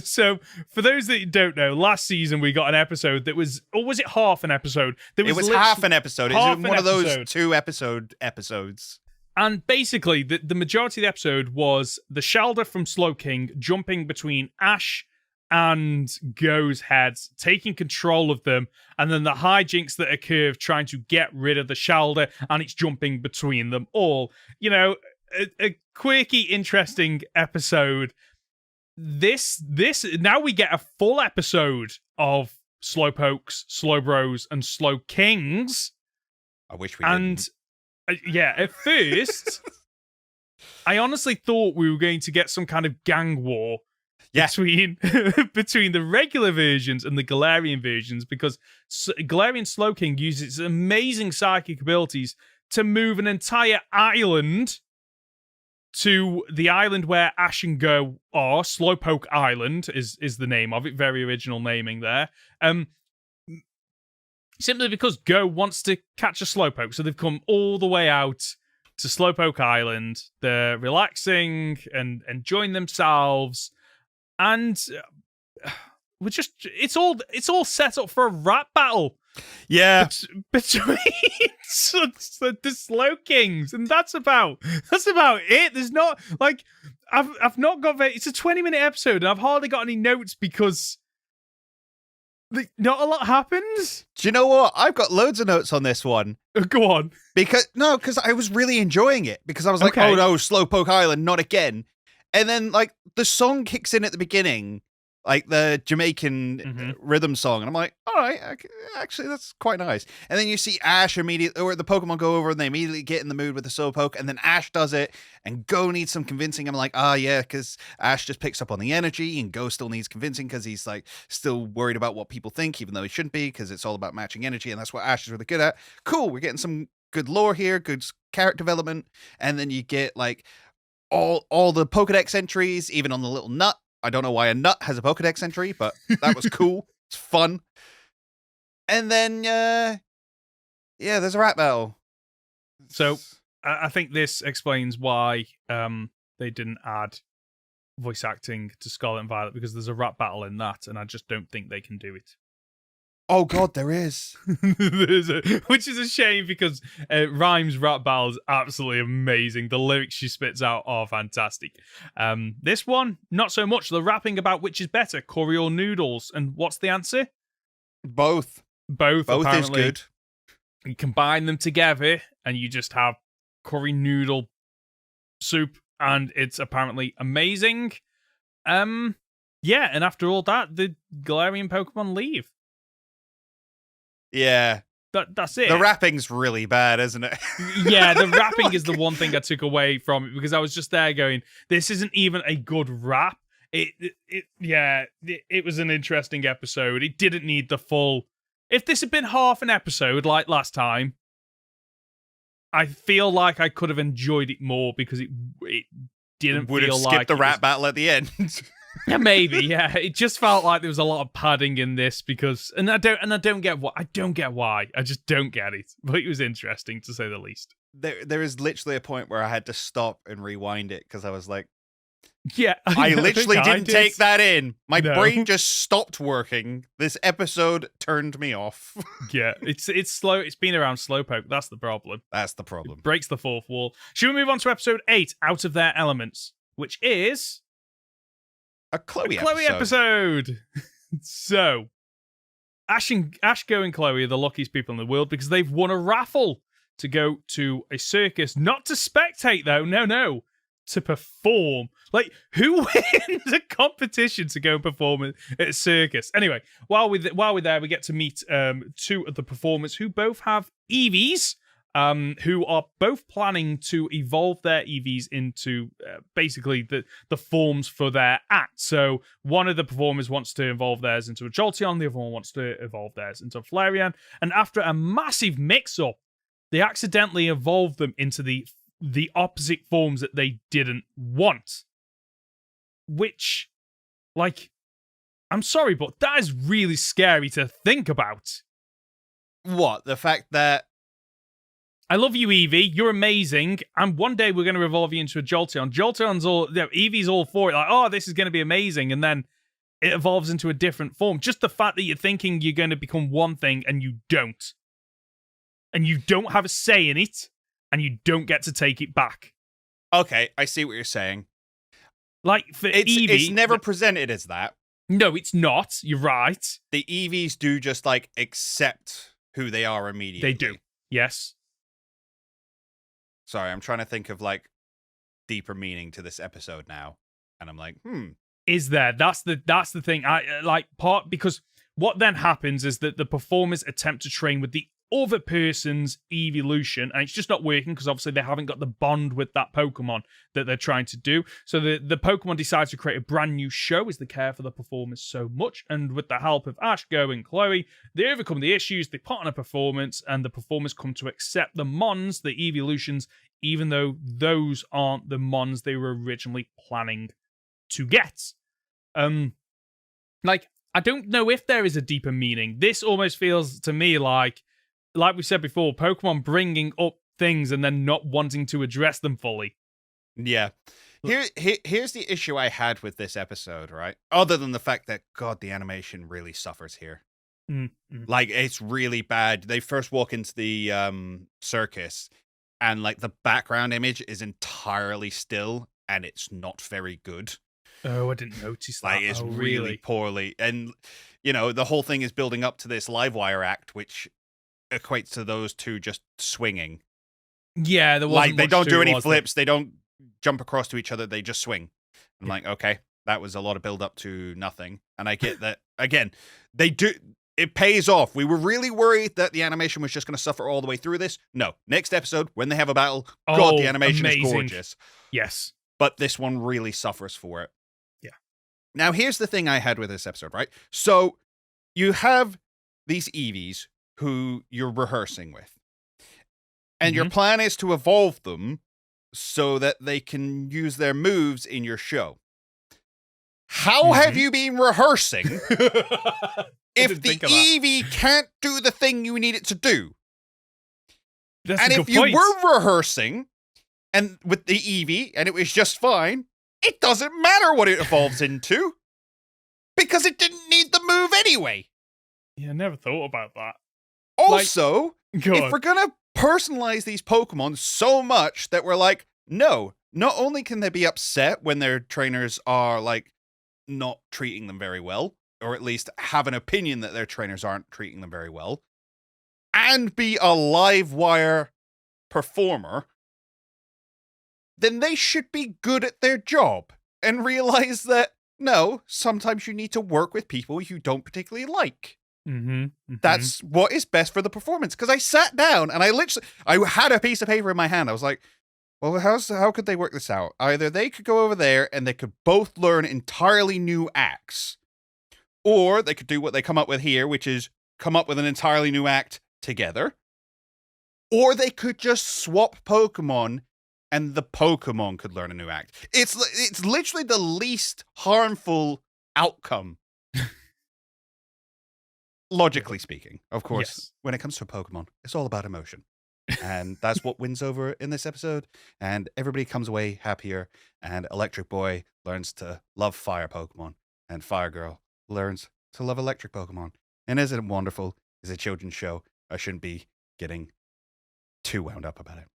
So, for those that don't know, last season we got an episode that was, or was it half an episode? It was half an episode. It was one of those episode. 2 episodes. And basically, the majority of the episode was the Shelder from Slow King jumping between Ash and Go's heads, taking control of them, and then the hijinks that occur trying to get rid of the Shelder, and it's jumping between them all. You know, a quirky, interesting episode. This now we get a full episode of Slowpokes, Slowbros, and Slow Kings. I wish we didn't. Yeah, at first, I honestly thought we were going to get some kind of gang war between the regular versions and the Galarian versions, because Galarian Slow King uses its amazing psychic abilities to move an entire island to the island where Ash and Go are. Slowpoke Island is the name of it. Very original naming there. Simply because Go wants to catch a Slowpoke, so they've come all the way out to Slowpoke Island. They're relaxing and enjoying themselves, and we're just—it's all set up for a rap battle. Yeah, between the Slow Kings, and that's about it. There's not like I've not got very. It's a 20-minute episode, and I've hardly got any notes because not a lot happens. Do you know what? I've got loads of notes on this one. Go on. Because I was really enjoying it, because I was like, oh no, Slowpoke Island, not again. And then like the song kicks in at the beginning, like the Jamaican rhythm song, and I'm like, all right, actually that's quite nice. And then you see Ash immediately, or the Pokemon go over and they immediately get in the mood with the Slowpoke, and then Ash does it, and Go needs some convincing. I'm like, yeah, because Ash just picks up on the energy, and Go still needs convincing because he's like still worried about what people think, even though he shouldn't be, because it's all about matching energy, and that's what Ash is really good at. Cool, we're getting some good lore here, good character development, and then you get like all the Pokedex entries, even on the little nut. I don't know why a nut has a Pokedex entry, but that was cool. It's fun. And then, there's a rap battle. So I think this explains why they didn't add voice acting to Scarlet and Violet, because there's a rap battle in that, and I just don't think they can do it. Oh god, there is. Which is a shame, because Rhyme's rap battle is absolutely amazing. The lyrics she spits out are fantastic. This one, not so much. They're rapping about which is better, curry or noodles. And what's the answer? Both. Both is good. You combine them together and you just have curry noodle soup, and it's apparently amazing. And after all that, the Galarian Pokemon leave. Yeah. That's it. The rapping's really bad, isn't it? Yeah, the rapping is the one thing I took away from it, because I was just there going, this isn't even a good rap. It was an interesting episode. It didn't need the full. If this had been half an episode like last time, I feel like I could have enjoyed it more, because it didn't would feel have like skipped the rap battle at the end. Yeah, maybe. Yeah, it just felt like there was a lot of padding in this, because, and I don't get why. I just don't get it. But it was interesting, to say the least. There is literally a point where I had to stop and rewind it, because I was like, yeah, I literally didn't take that in. My brain just stopped working. This episode turned me off. Yeah, it's slow. It's been around Slowpoke. That's the problem. It breaks the fourth wall. Should we move on to episode 8, Out of Their Elements, which is a Chloe episode. So, Ash, Go, and Chloe are the luckiest people in the world, because they've won a raffle to go to a circus. Not to spectate, though. No. To perform. Like, who wins a competition to go and perform at a circus? Anyway, while we're there, we get to meet 2 of the performers who both have EVs, who are both planning to evolve their EVs into basically the forms for their act. So one of the performers wants to evolve theirs into a Jolteon, the other one wants to evolve theirs into a Flareon, and after a massive mix-up, they accidentally evolved them into the opposite forms that they didn't want. Which, like, I'm sorry, but that is really scary to think about. What? The fact that... I love you, Eevee. You're amazing. And one day we're going to evolve you into a Jolteon. Jolteon's all... Eevee's all for it. Like, oh, this is going to be amazing. And then it evolves into a different form. Just the fact that you're thinking you're going to become one thing and you don't. And you don't have a say in it. And you don't get to take it back. Okay, I see what you're saying. Like, for Eevee... It's never presented as that. No, it's not. You're right. The Eevees do just, like, accept who they are immediately. They do. Yes. Sorry, I'm trying to think of, like, deeper meaning to this episode now. And I'm like, Is there? That's the thing. Because what then happens is that the performers attempt to train with the other person's evolution, and it's just not working because obviously they haven't got the bond with that Pokemon that they're trying to do. So the Pokemon decides to create a brand new show as they care for the performers so much, and with the help of Ash, Go, and Chloe, they overcome the issues, they put on a performance, and the performers come to accept the Mons, the evolutions, even though those aren't the Mons they were originally planning to get. I don't know if there is a deeper meaning. This almost feels to me like we said before, Pokemon bringing up things and then not wanting to address them fully. Yeah. Here's the issue I had with this episode, right? Other than the fact that, God, the animation really suffers here. Mm-hmm. Like, it's really bad. They first walk into the circus, and, like, the background image is entirely still, and it's not very good. Oh, I didn't notice that. Like, it's really poorly. And, you know, the whole thing is building up to this Livewire act, which equates to those two just swinging. Yeah, there wasn't like they much don't to do it, any was flips, they don't jump across to each other, they just swing. I'm Yeah. like, okay, that was a lot of build up to nothing. And I get that again, it pays off. We were really worried that the animation was just going to suffer all the way through this. No, next episode when they have a battle, God, the animation is gorgeous. Yes. But this one really suffers for it. Yeah. Now here's the thing I had with this episode, right? So you have these Eevees who you're rehearsing with. And your plan is to evolve them so that they can use their moves in your show. How have you been rehearsing if the Eevee can't do the thing you need it to do? That's and a if good you point. were rehearsing and with the Eevee and it was just fine, it doesn't matter what it evolves into because it didn't need the move anyway. Yeah, I never thought about that. Also, if we're going to personalize these Pokemon so much that we're like, no, not only can they be upset when their trainers are like not treating them very well, or at least have an opinion that their trainers aren't treating them very well, and be a live wire performer, then they should be good at their job and realize that, no, sometimes you need to work with people you don't particularly like. That's what is best for the performance. Because I sat down and I had a piece of paper in my hand. I was like, well, how could they work this out? Either they could go over there and they could both learn entirely new acts, or they could do what they come up with here, which is come up with an entirely new act together, or they could just swap Pokemon and the Pokemon could learn a new act. It's literally the least harmful outcome. Logically speaking, of course, when it comes to a Pokemon, it's all about emotion. And that's what wins over in this episode. And everybody comes away happier. And Electric Boy learns to love fire Pokemon. And Fire Girl learns to love electric Pokemon. And isn't it wonderful? It's a children's show. I shouldn't be getting too wound up about it.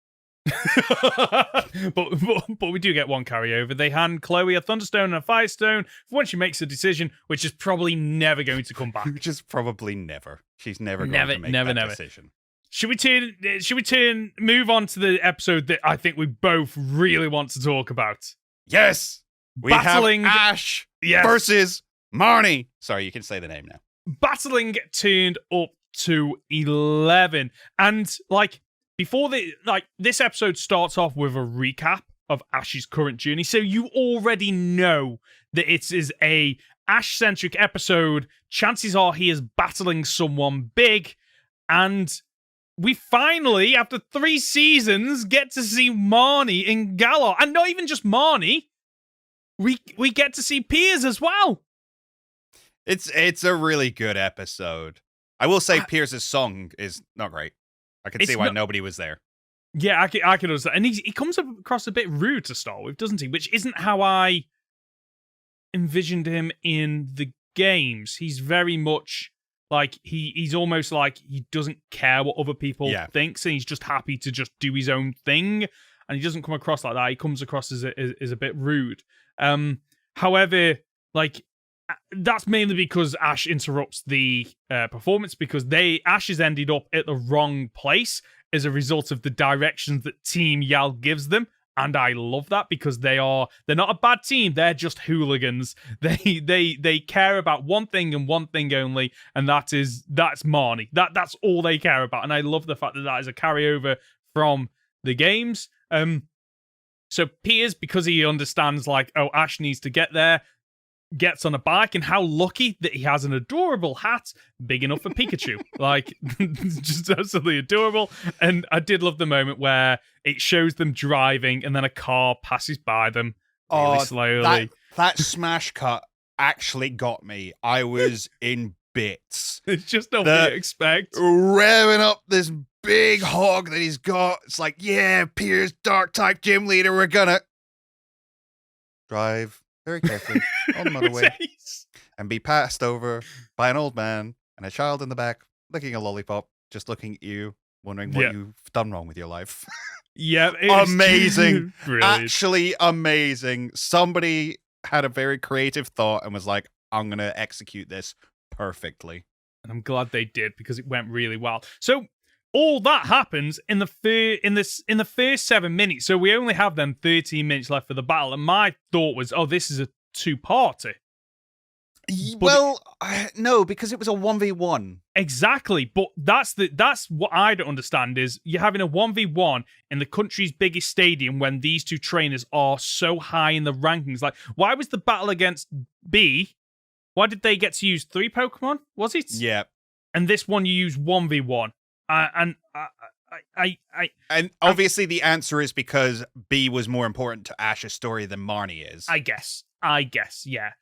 but we do get one carryover. They hand Chloe a Thunderstone and a Firestone for when she makes a decision, which is probably never going to come back. Which is probably never. She's never going to make that decision. Should we move on to the episode that I think we both really want to talk about? Yes! We have Ash versus Marnie. Sorry, you can say the name now. Battling turned up to 11. And, before this episode starts off with a recap of Ash's current journey, so you already know that it is a Ash-centric episode. Chances are he is battling someone big, and we finally, after 3 seasons, get to see Marnie in Galar. And not even just Marnie. We get to see Piers as well. It's a really good episode. I will say Piers' song is not great. I can see why nobody was there. Yeah, I can understand. And he comes across a bit rude to start with, doesn't he? Which isn't how I envisioned him in the games. He's very much like he's almost like he doesn't care what other people think, and he's just happy to just do his own thing. And he doesn't come across like that. He comes across as a bit rude. However, like that's mainly because Ash interrupts the performance, because Ash has ended up at the wrong place as a result of the directions that Team Yell gives them. And I love that, because they're not a bad team, they're just hooligans. They care about one thing and one thing only, and that's Marnie. That's all they care about. And I love the fact that is a carryover from the games. So Piers, because he understands like, oh, Ash needs to get there, gets on a bike, and how lucky that he has an adorable hat big enough for Pikachu. Like, just absolutely adorable. And I did love the moment where it shows them driving and then a car passes by them really slowly. That smash cut actually got me. I was in bits. It's just not what you expect. Revving up this big hog that he's got. It's like, yeah, Piers, dark type gym leader, we're gonna drive very carefully on the motorway and be passed over by an old man and a child in the back licking a lollipop, just looking at you, wondering what you've done wrong with your life. Yeah, amazing. Actually amazing. Somebody had a very creative thought and was like, I'm going to execute this perfectly. And I'm glad they did, because it went really well. So all that happens in the first 7 minutes. So we only have then 13 minutes left for the battle. And my thought was, oh, this is a 2-parter. Well, no, because it was a 1v1. Exactly, but that's what I don't understand is you're having a 1v1 in the country's biggest stadium when these two trainers are so high in the rankings. Like, why was the battle against B? Why did they get to use 3 Pokemon? Was it? Yeah. And this one you use 1v1. And obviously the answer is because B was more important to Ash's story than Marnie is. I guess, yeah.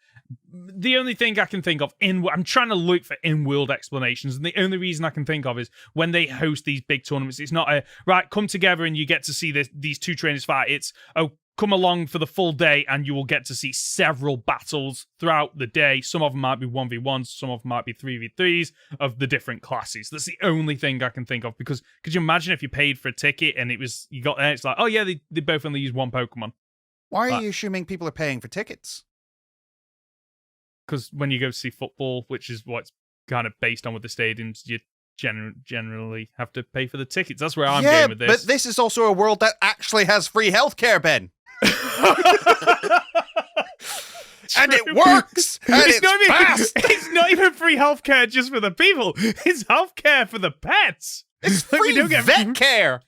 The only thing I can think of I'm trying to look for in-world explanations, and the only reason I can think of is when they host these big tournaments. It's not come together and you get to see these two trainers fight. It's come along for the full day and you will get to see several battles throughout the day. Some of them might be 1v1s, some of them might be 3v3s of the different classes. That's the only thing I can think of, because could you imagine if you paid for a ticket and you got there, it's like, oh yeah, they both only use one Pokemon. Why are you assuming people are paying for tickets? Because when you go see football, which is what's kind of based on with the stadiums, you generally have to pay for the tickets. That's where I'm going with this. But this is also a world that actually has free healthcare, Ben. And it works. And it's fast. It's not even free healthcare just for the people. It's healthcare for the pets. It's free vet care.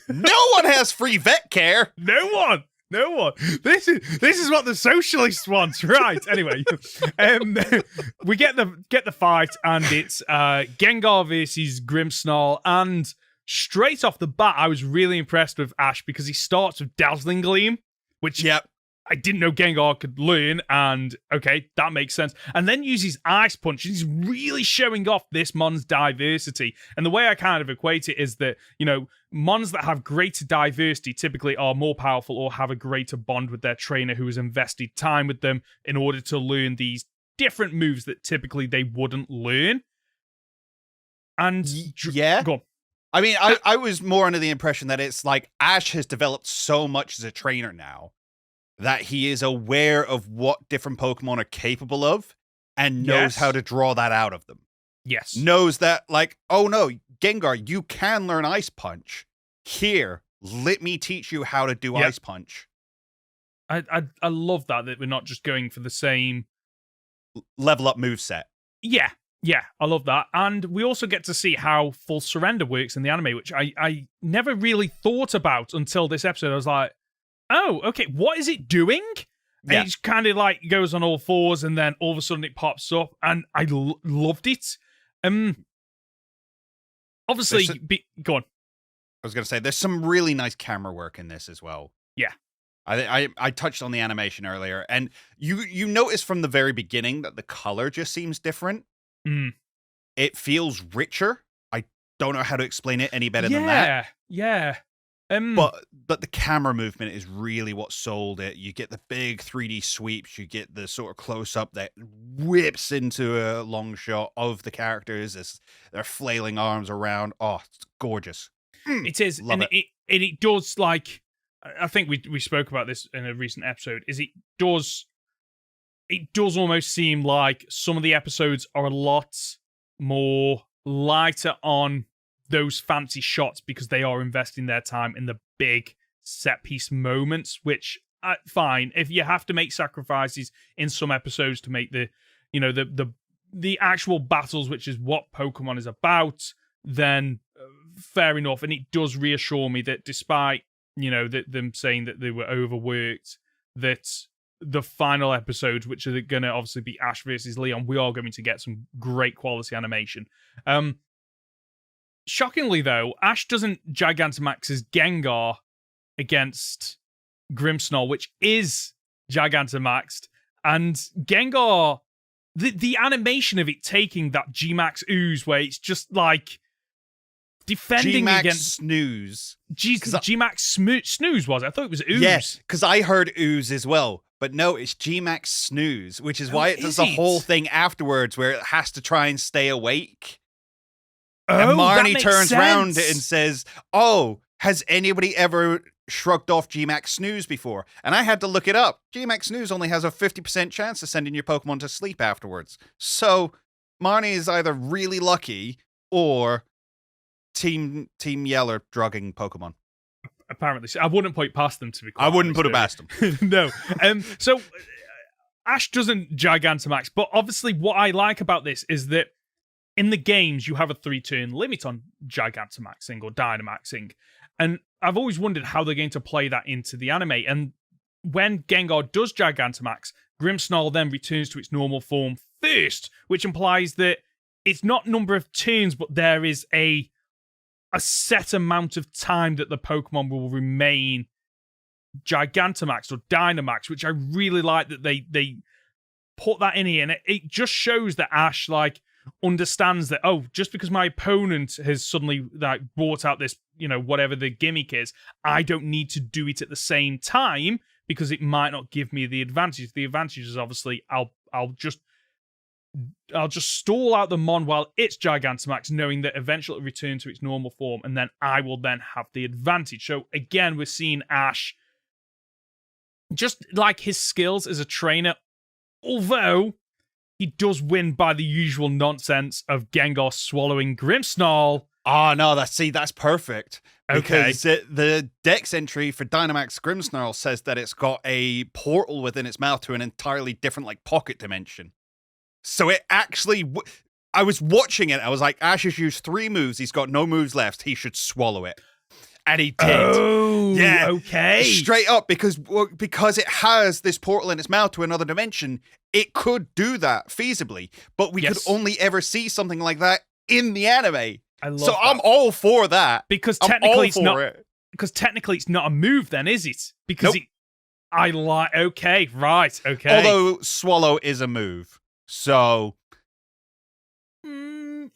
No one has free vet care. No one. This is what the socialists want, right? Anyway, we get the fight, and it's Gengar versus Grimmsnarl, and straight off the bat, I was really impressed with Ash because he starts with Dazzling Gleam, which I didn't know Gengar could learn, and okay, that makes sense. And then uses Ice Punch. He's really showing off this Mon's diversity. And the way I kind of equate it is that, Mons that have greater diversity typically are more powerful or have a greater bond with their trainer who has invested time with them in order to learn these different moves that typically they wouldn't learn. And yeah. Go on. I mean, I was more under the impression that it's like Ash has developed so much as a trainer now that he is aware of what different Pokemon are capable of and knows how to draw that out of them. Yes. Knows that, like, oh no, Gengar, you can learn Ice Punch. Here, let me teach you how to do Ice Punch. I love that we're not just going for the same level up moveset. Yeah, I love that. And we also get to see how full surrender works in the anime, which I never really thought about until this episode. I was like, oh, okay, what is it doing? Yeah. And it kind of like goes on all fours, and then all of a sudden it pops up, and I loved it. Obviously, go on. I was going to say, there's some really nice camera work in this as well. Yeah. I touched on the animation earlier, and you notice from the very beginning that the color just seems different. It feels richer. I don't know how to explain it any better than that. Yeah. But the camera movement is really what sold it. You get the big 3D sweeps. You get the sort of close up that whips into a long shot of the characters as they're flailing arms around. Oh, it's gorgeous. It is, Love and it does, like, I think we spoke about this in a recent episode. It does almost seem like some of the episodes are a lot more lighter on those fancy shots because they are investing their time in the big set piece moments, which fine. If you have to make sacrifices in some episodes to make the actual battles, which is what Pokemon is about, then fair enough. And it does reassure me that despite them saying that they were overworked, that the final episodes, which are going to obviously be Ash versus Leon, we are going to get some great quality animation. Shockingly, though, Ash doesn't Gigantamax his Gengar against Grimmsnarl, which is Gigantamaxed. And Gengar, the animation of it taking that G-Max ooze, where it's just like defending G-Max against snooze. G-Max snooze was it? I thought it was ooze. Yes, because I heard ooze as well. But no, it's G-Max snooze, which is why it does the whole thing afterwards where it has to try and stay awake. And Marnie turns around and says, "Oh, has anybody ever shrugged off G-Max snooze before?" And I had to look it up. G-Max snooze only has a 50% chance of sending your Pokemon to sleep afterwards. So Marnie is either really lucky or Team Yeller drugging Pokemon. Apparently, so I wouldn't put it past them, to be quite I wouldn't put it honest. past them. No. So Ash doesn't Gigantamax, but obviously what I like about this is that in the games, you have a 3-turn limit on Gigantamaxing or Dynamaxing. And I've always wondered how they're going to play that into the anime. And when Gengar does Gigantamax, Grimmsnarl then returns to its normal form first, which implies that it's not number of turns, but there is a set amount of time that the Pokemon will remain Gigantamax or Dynamax, which I really like that they put that in here. And it just shows that Ash, like, understands that, oh, just because my opponent has suddenly like brought out this, whatever the gimmick is, I don't need to do it at the same time because it might not give me the advantage. The advantage is obviously I'll just stall out the Mon while it's Gigantamax, knowing that eventually it'll return to its normal form, and then I will then have the advantage. So again, we're seeing Ash just like his skills as a trainer, although he does win by the usual nonsense of Gengar swallowing Grimmsnarl. Oh, no, that's perfect. Okay. Because the Dex entry for Dynamax Grimmsnarl says that it's got a portal within its mouth to an entirely different, like, pocket dimension. So it actually... I was watching it, I was like, Ash has used 3 moves, he's got no moves left, he should swallow it. And he did. Oh, yeah, okay. Straight up, because it has this portal in its mouth to another dimension, it could do that feasibly. But we could only ever see something like that in the anime. I love so that. I'm all for that. Because technically it's not. Because technically it's not a move, then, is it? Because okay, right, okay. Although swallow is a move, so.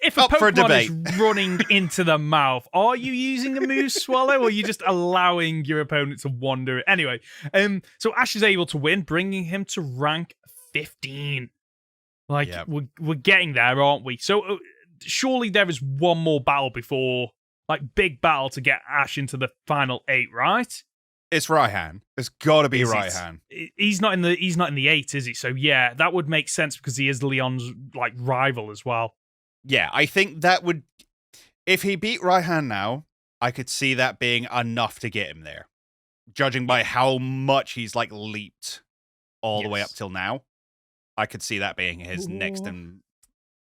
If a Pokemon is running into the mouth, are you using a move swallow, or are you just allowing your opponent to wander? Anyway, so Ash is able to win, bringing him to rank 15. Like, we're getting there, aren't we? So surely there is one more battle before, like, big battle to get Ash into the final 8, right? It's Raihan. It's got to be Raihan. He's not in the 8, is he? So yeah, that would make sense because he is Leon's like rival as well. Yeah, I think that would... If he beat Raihan now, I could see that being enough to get him there. Judging by how much he's, like, leaped all the way up till now, I could see that being his next and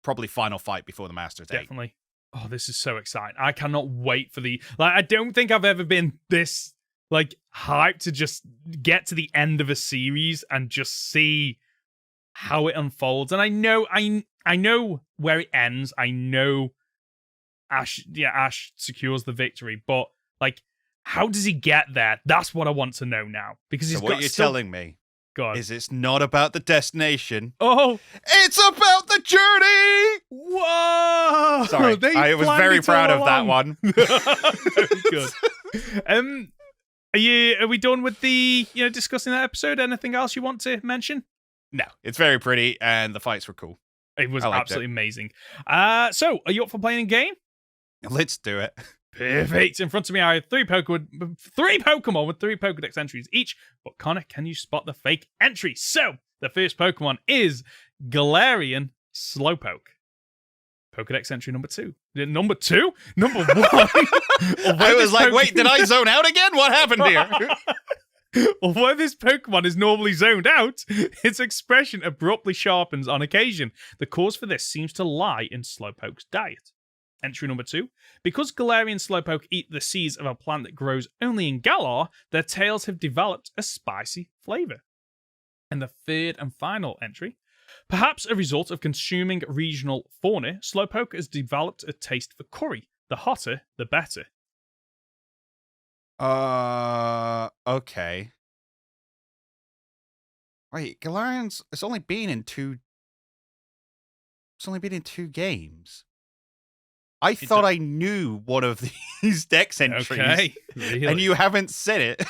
probably final fight before the Masters 8. Definitely. Oh, this is so exciting. I cannot wait for the... Like, I don't think I've ever been this, like, hyped to just get to the end of a series and just see how it unfolds. And I know where it ends. I know Ash secures the victory. But like, how does he get there? That's what I want to know now. Because he's what you're telling me is it's not about the destination. Oh, it's about the journey. Whoa! Sorry, I was very proud of that one. Very good. Are we done with the discussing that episode? Anything else you want to mention? No, it's very pretty and the fights were cool. It was absolutely amazing. So, are you up for playing a game? Let's do it. Perfect. In front of me, I have three Pokemon with 3 Pokedex entries each. But Connor, can you spot the fake entry? So, the first Pokemon is Galarian Slowpoke. Pokedex entry number 2. Number 2? Number 1? I was like, wait, did I zone out again? What happened here? Although this Pokemon is normally zoned out, its expression abruptly sharpens on occasion. The cause for this seems to lie in Slowpoke's diet. Entry number 2. Because Galarian Slowpoke eat the seeds of a plant that grows only in Galar, their tails have developed a spicy flavour. And the third and final entry. Perhaps a result of consuming regional fauna, Slowpoke has developed a taste for curry. The hotter, the better. Okay. Wait, Galarian's it's only been in 2 games. I thought I knew one of these Dex entries. Okay, really? And you haven't said it.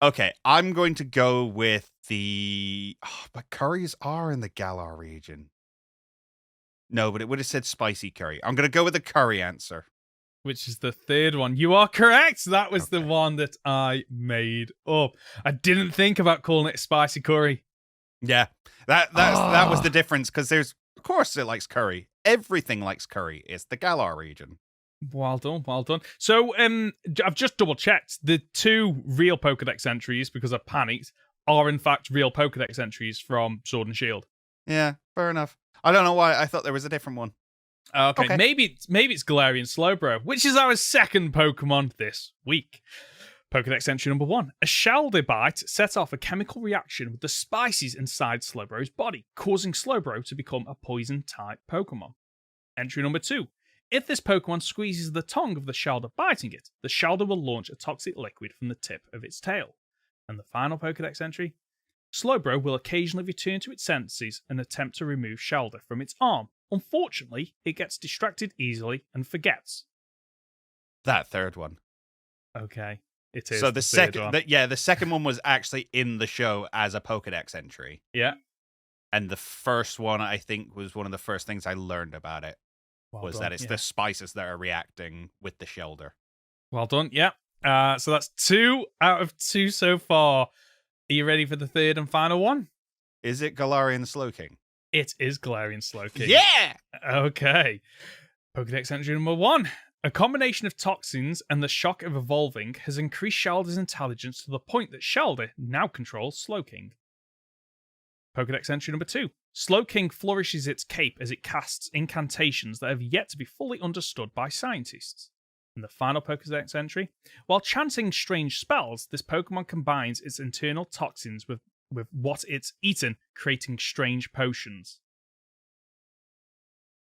Okay, I'm going to go with the but curries are in the Galar region. No, but it would have said spicy curry. I'm going to go with the curry answer. Which is the third one. You are correct. That was the one that I made up. I didn't think about calling it spicy curry. Yeah, that was the difference because of course it likes curry. Everything likes curry. It's the Galar region. Well done, well done. So, I've just double checked. The 2 real Pokedex entries, because I panicked, are in fact real Pokedex entries from Sword and Shield. Yeah, fair enough. I don't know why I thought there was a different one. Okay. Maybe it's Galarian Slowbro, which is our second Pokemon this week. Pokedex entry number 1. A Shalder bite set off a chemical reaction with the spices inside Slowbro's body, causing Slowbro to become a poison-type Pokemon. Entry number 2. If this Pokemon squeezes the tongue of the Shalder biting it, the Shalder will launch a toxic liquid from the tip of its tail. And the final Pokedex entry. Slowbro will occasionally return to its senses and attempt to remove Shalder from its arm. Unfortunately, it gets distracted easily and forgets. That third one. Okay. It is. So the second one was actually in the show as a Pokedex entry. Yeah. And the first one, I think, was one of the first things I learned about it. That it's the spices that are reacting with the Shelder. Well done, yeah. So that's 2 out of 2 so far. Are you ready for the third and final one? Is it Galarian Slowking? It is Galarian Slowking. Yeah! Okay. Pokedex entry number 1. A combination of toxins and the shock of evolving has increased Shalder's intelligence to the point that Shalder now controls Slowking. Pokedex entry number 2. Slowking flourishes its cape as it casts incantations that have yet to be fully understood by scientists. In the final Pokedex entry, while chanting strange spells, this Pokemon combines its internal toxins with what it's eaten, creating strange potions.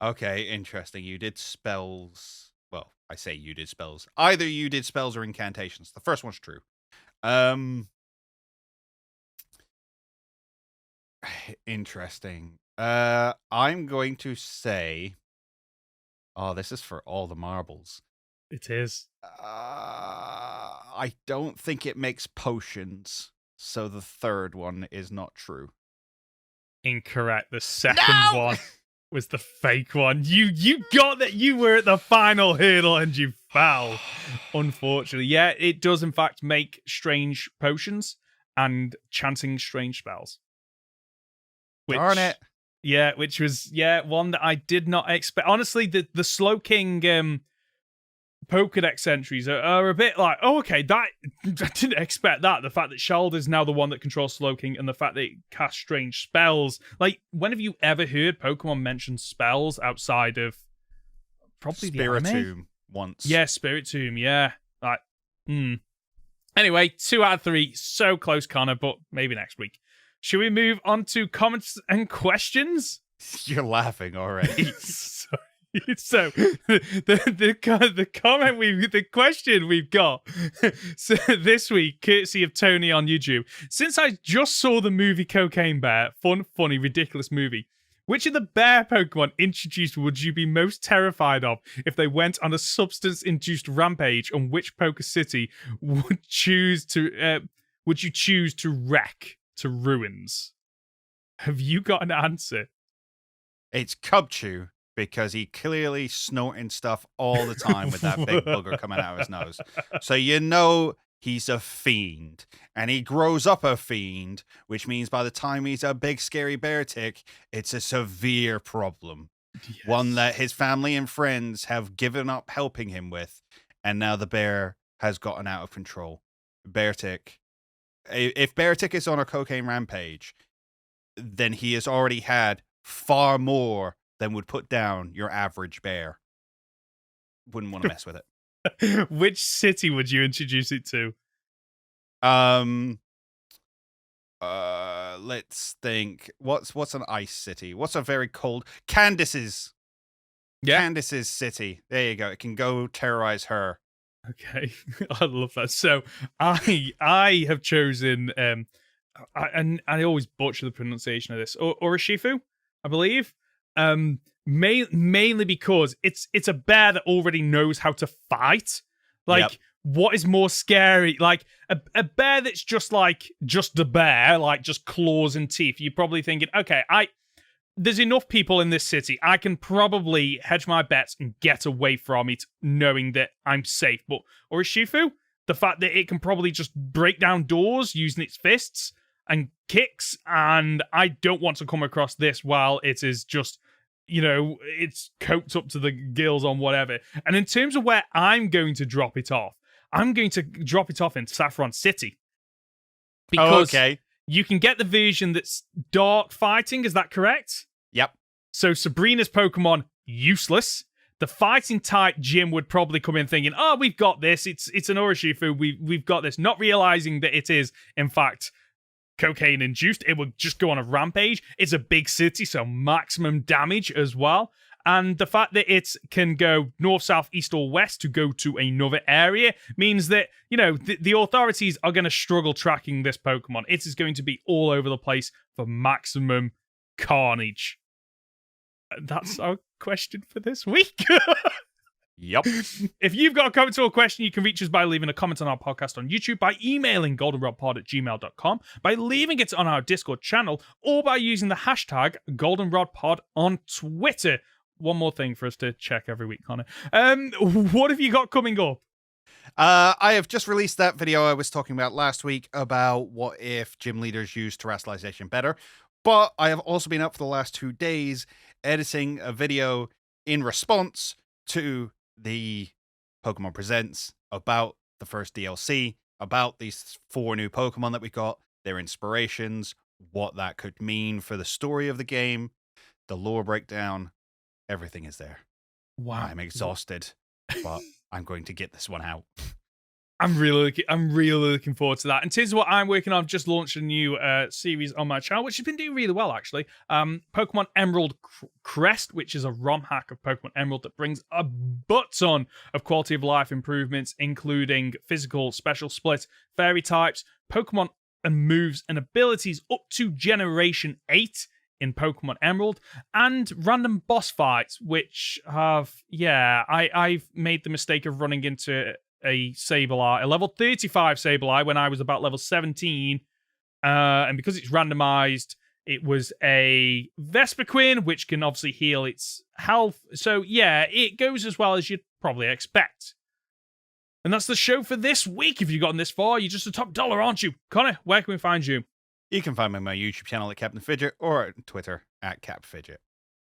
Okay, interesting. You did spells. Well, I say you did spells. Either you did spells or incantations. The first one's true. Interesting. I'm going to say... Oh, this is for all the marbles. It is. I don't think it makes potions, so the third one is not true. Incorrect. The second one was the fake one. You got that. You were at the final hurdle and you fell. Unfortunately. Yeah, it does in fact make strange potions and chanting strange spells. Darn it. Yeah, which was one that I did not expect. Honestly, the Slowking Pokedex entries are a bit like, oh, okay, I didn't expect that. The fact that Shalder's now the one that controls Slowking and the fact that it casts strange spells. Like, when have you ever heard Pokemon mention spells outside of probably Spiritomb once? Yeah, Spiritomb, yeah. Like, Anyway, 2 out of 3. So close, Connor, but maybe next week. Should we move on to comments and questions? You're laughing already. So the question we've got so this week, courtesy of Tony on YouTube. Since I just saw the movie Cocaine Bear, fun, funny, ridiculous movie, which of the bear Pokemon introduced would you be most terrified of if they went on a substance-induced rampage? And which Pokécity would you choose to wreck to ruins? Have you got an answer? It's Cubchoo, because he clearly snorting stuff all the time with that big booger coming out of his nose. So you know he's a fiend. And he grows up a fiend, which means by the time he's a big scary bear tick, it's a severe problem. Yes. One that his family and friends have given up helping him with. And now the bear has gotten out of control. Bear tick. If bear tick is on a cocaine rampage, then he has already had far more than would put down your average bear. Wouldn't want to mess with it. Which city would you introduce it to? Let's think. What's an ice city? What's a very cold? Candace's. Yeah. Candace's city. There you go. It can go terrorize her. Okay. I love that. So I have chosen I always butcher the pronunciation of this. Urshifu, I believe. Mainly because it's a bear that already knows how to fight. Like, yep. What is more scary? Like a bear that's just a bear, like just claws and teeth. You're probably thinking, okay, there's enough people in this city. I can probably hedge my bets and get away from it, knowing that I'm safe. But Urshifu, the fact that it can probably just break down doors using its fists and kicks, and I don't want to come across this while it is just, it's coked up to the gills on whatever. And in terms of where I'm going to drop it off, I'm going to drop it off in Saffron City. Because you can get the version that's dark fighting, is that correct? Yep. So Sabrina's Pokemon, useless. The fighting type gym would probably come in thinking, oh, we've got this. It's an Urshifu. We've got this. Not realizing that it is, in fact, cocaine induced. It would just go on a rampage. It's a big city, so maximum damage as well. And the fact that it can go north, south, east, or west to go to another area means that, the authorities are going to struggle tracking this Pokemon. It is going to be all over the place for maximum carnage. That's our question for this week. Yep. If you've got a comment or a question, you can reach us by leaving a comment on our podcast on YouTube, by emailing goldenrodpod@gmail.com, by leaving it on our Discord channel, or by using the hashtag goldenrodpod on Twitter. One more thing for us to check every week, Conor. What have you got coming up? I have just released that video I was talking about last week about what if gym leaders use terrestrialization better. But I have also been up for the last 2 days editing a video in response to the Pokemon Presents about the first DLC, about these 4 new Pokemon that we got, their inspirations, what that could mean for the story of the game, the lore breakdown. Everything is there. Wow. I'm exhausted, but I'm going to get this one out. I'm really looking forward to that. In terms of what I'm working on, I've just launched a new series on my channel, which has been doing really well, actually. Pokemon Emerald Crest, which is a ROM hack of Pokemon Emerald that brings a butt ton of quality of life improvements, including physical, special split, fairy types, Pokemon and moves and abilities up to Generation 8 in Pokemon Emerald, and random boss fights, which have, I've made the mistake of running into a Sableye, a level 35 Sableye when I was about level 17, and because it's randomized, it was a Vespiquen, which can obviously heal its health. So yeah, it goes as well as you'd probably expect. And that's the show for this week. If you've gotten this far, you're just a top dollar, aren't you? Conor, where can we find you? You can find me on my YouTube channel at Captain Fidget, or on Twitter at CapFidget.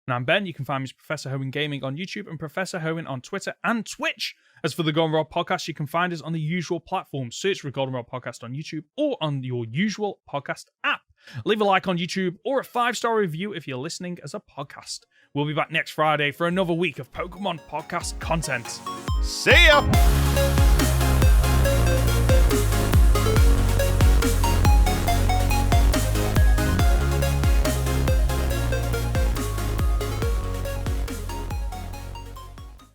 And I'm Ben. You can find me as Professor Hoenn Gaming on YouTube and Professor Hoenn on Twitter and Twitch. As for the Goldenrod Podcast, you can find us on the usual platforms. Search for Goldenrod Podcast on YouTube or on your usual podcast app. Leave a like on YouTube or a 5-star review if you're listening as a podcast. We'll be back next Friday for another week of Pokemon podcast content. See ya!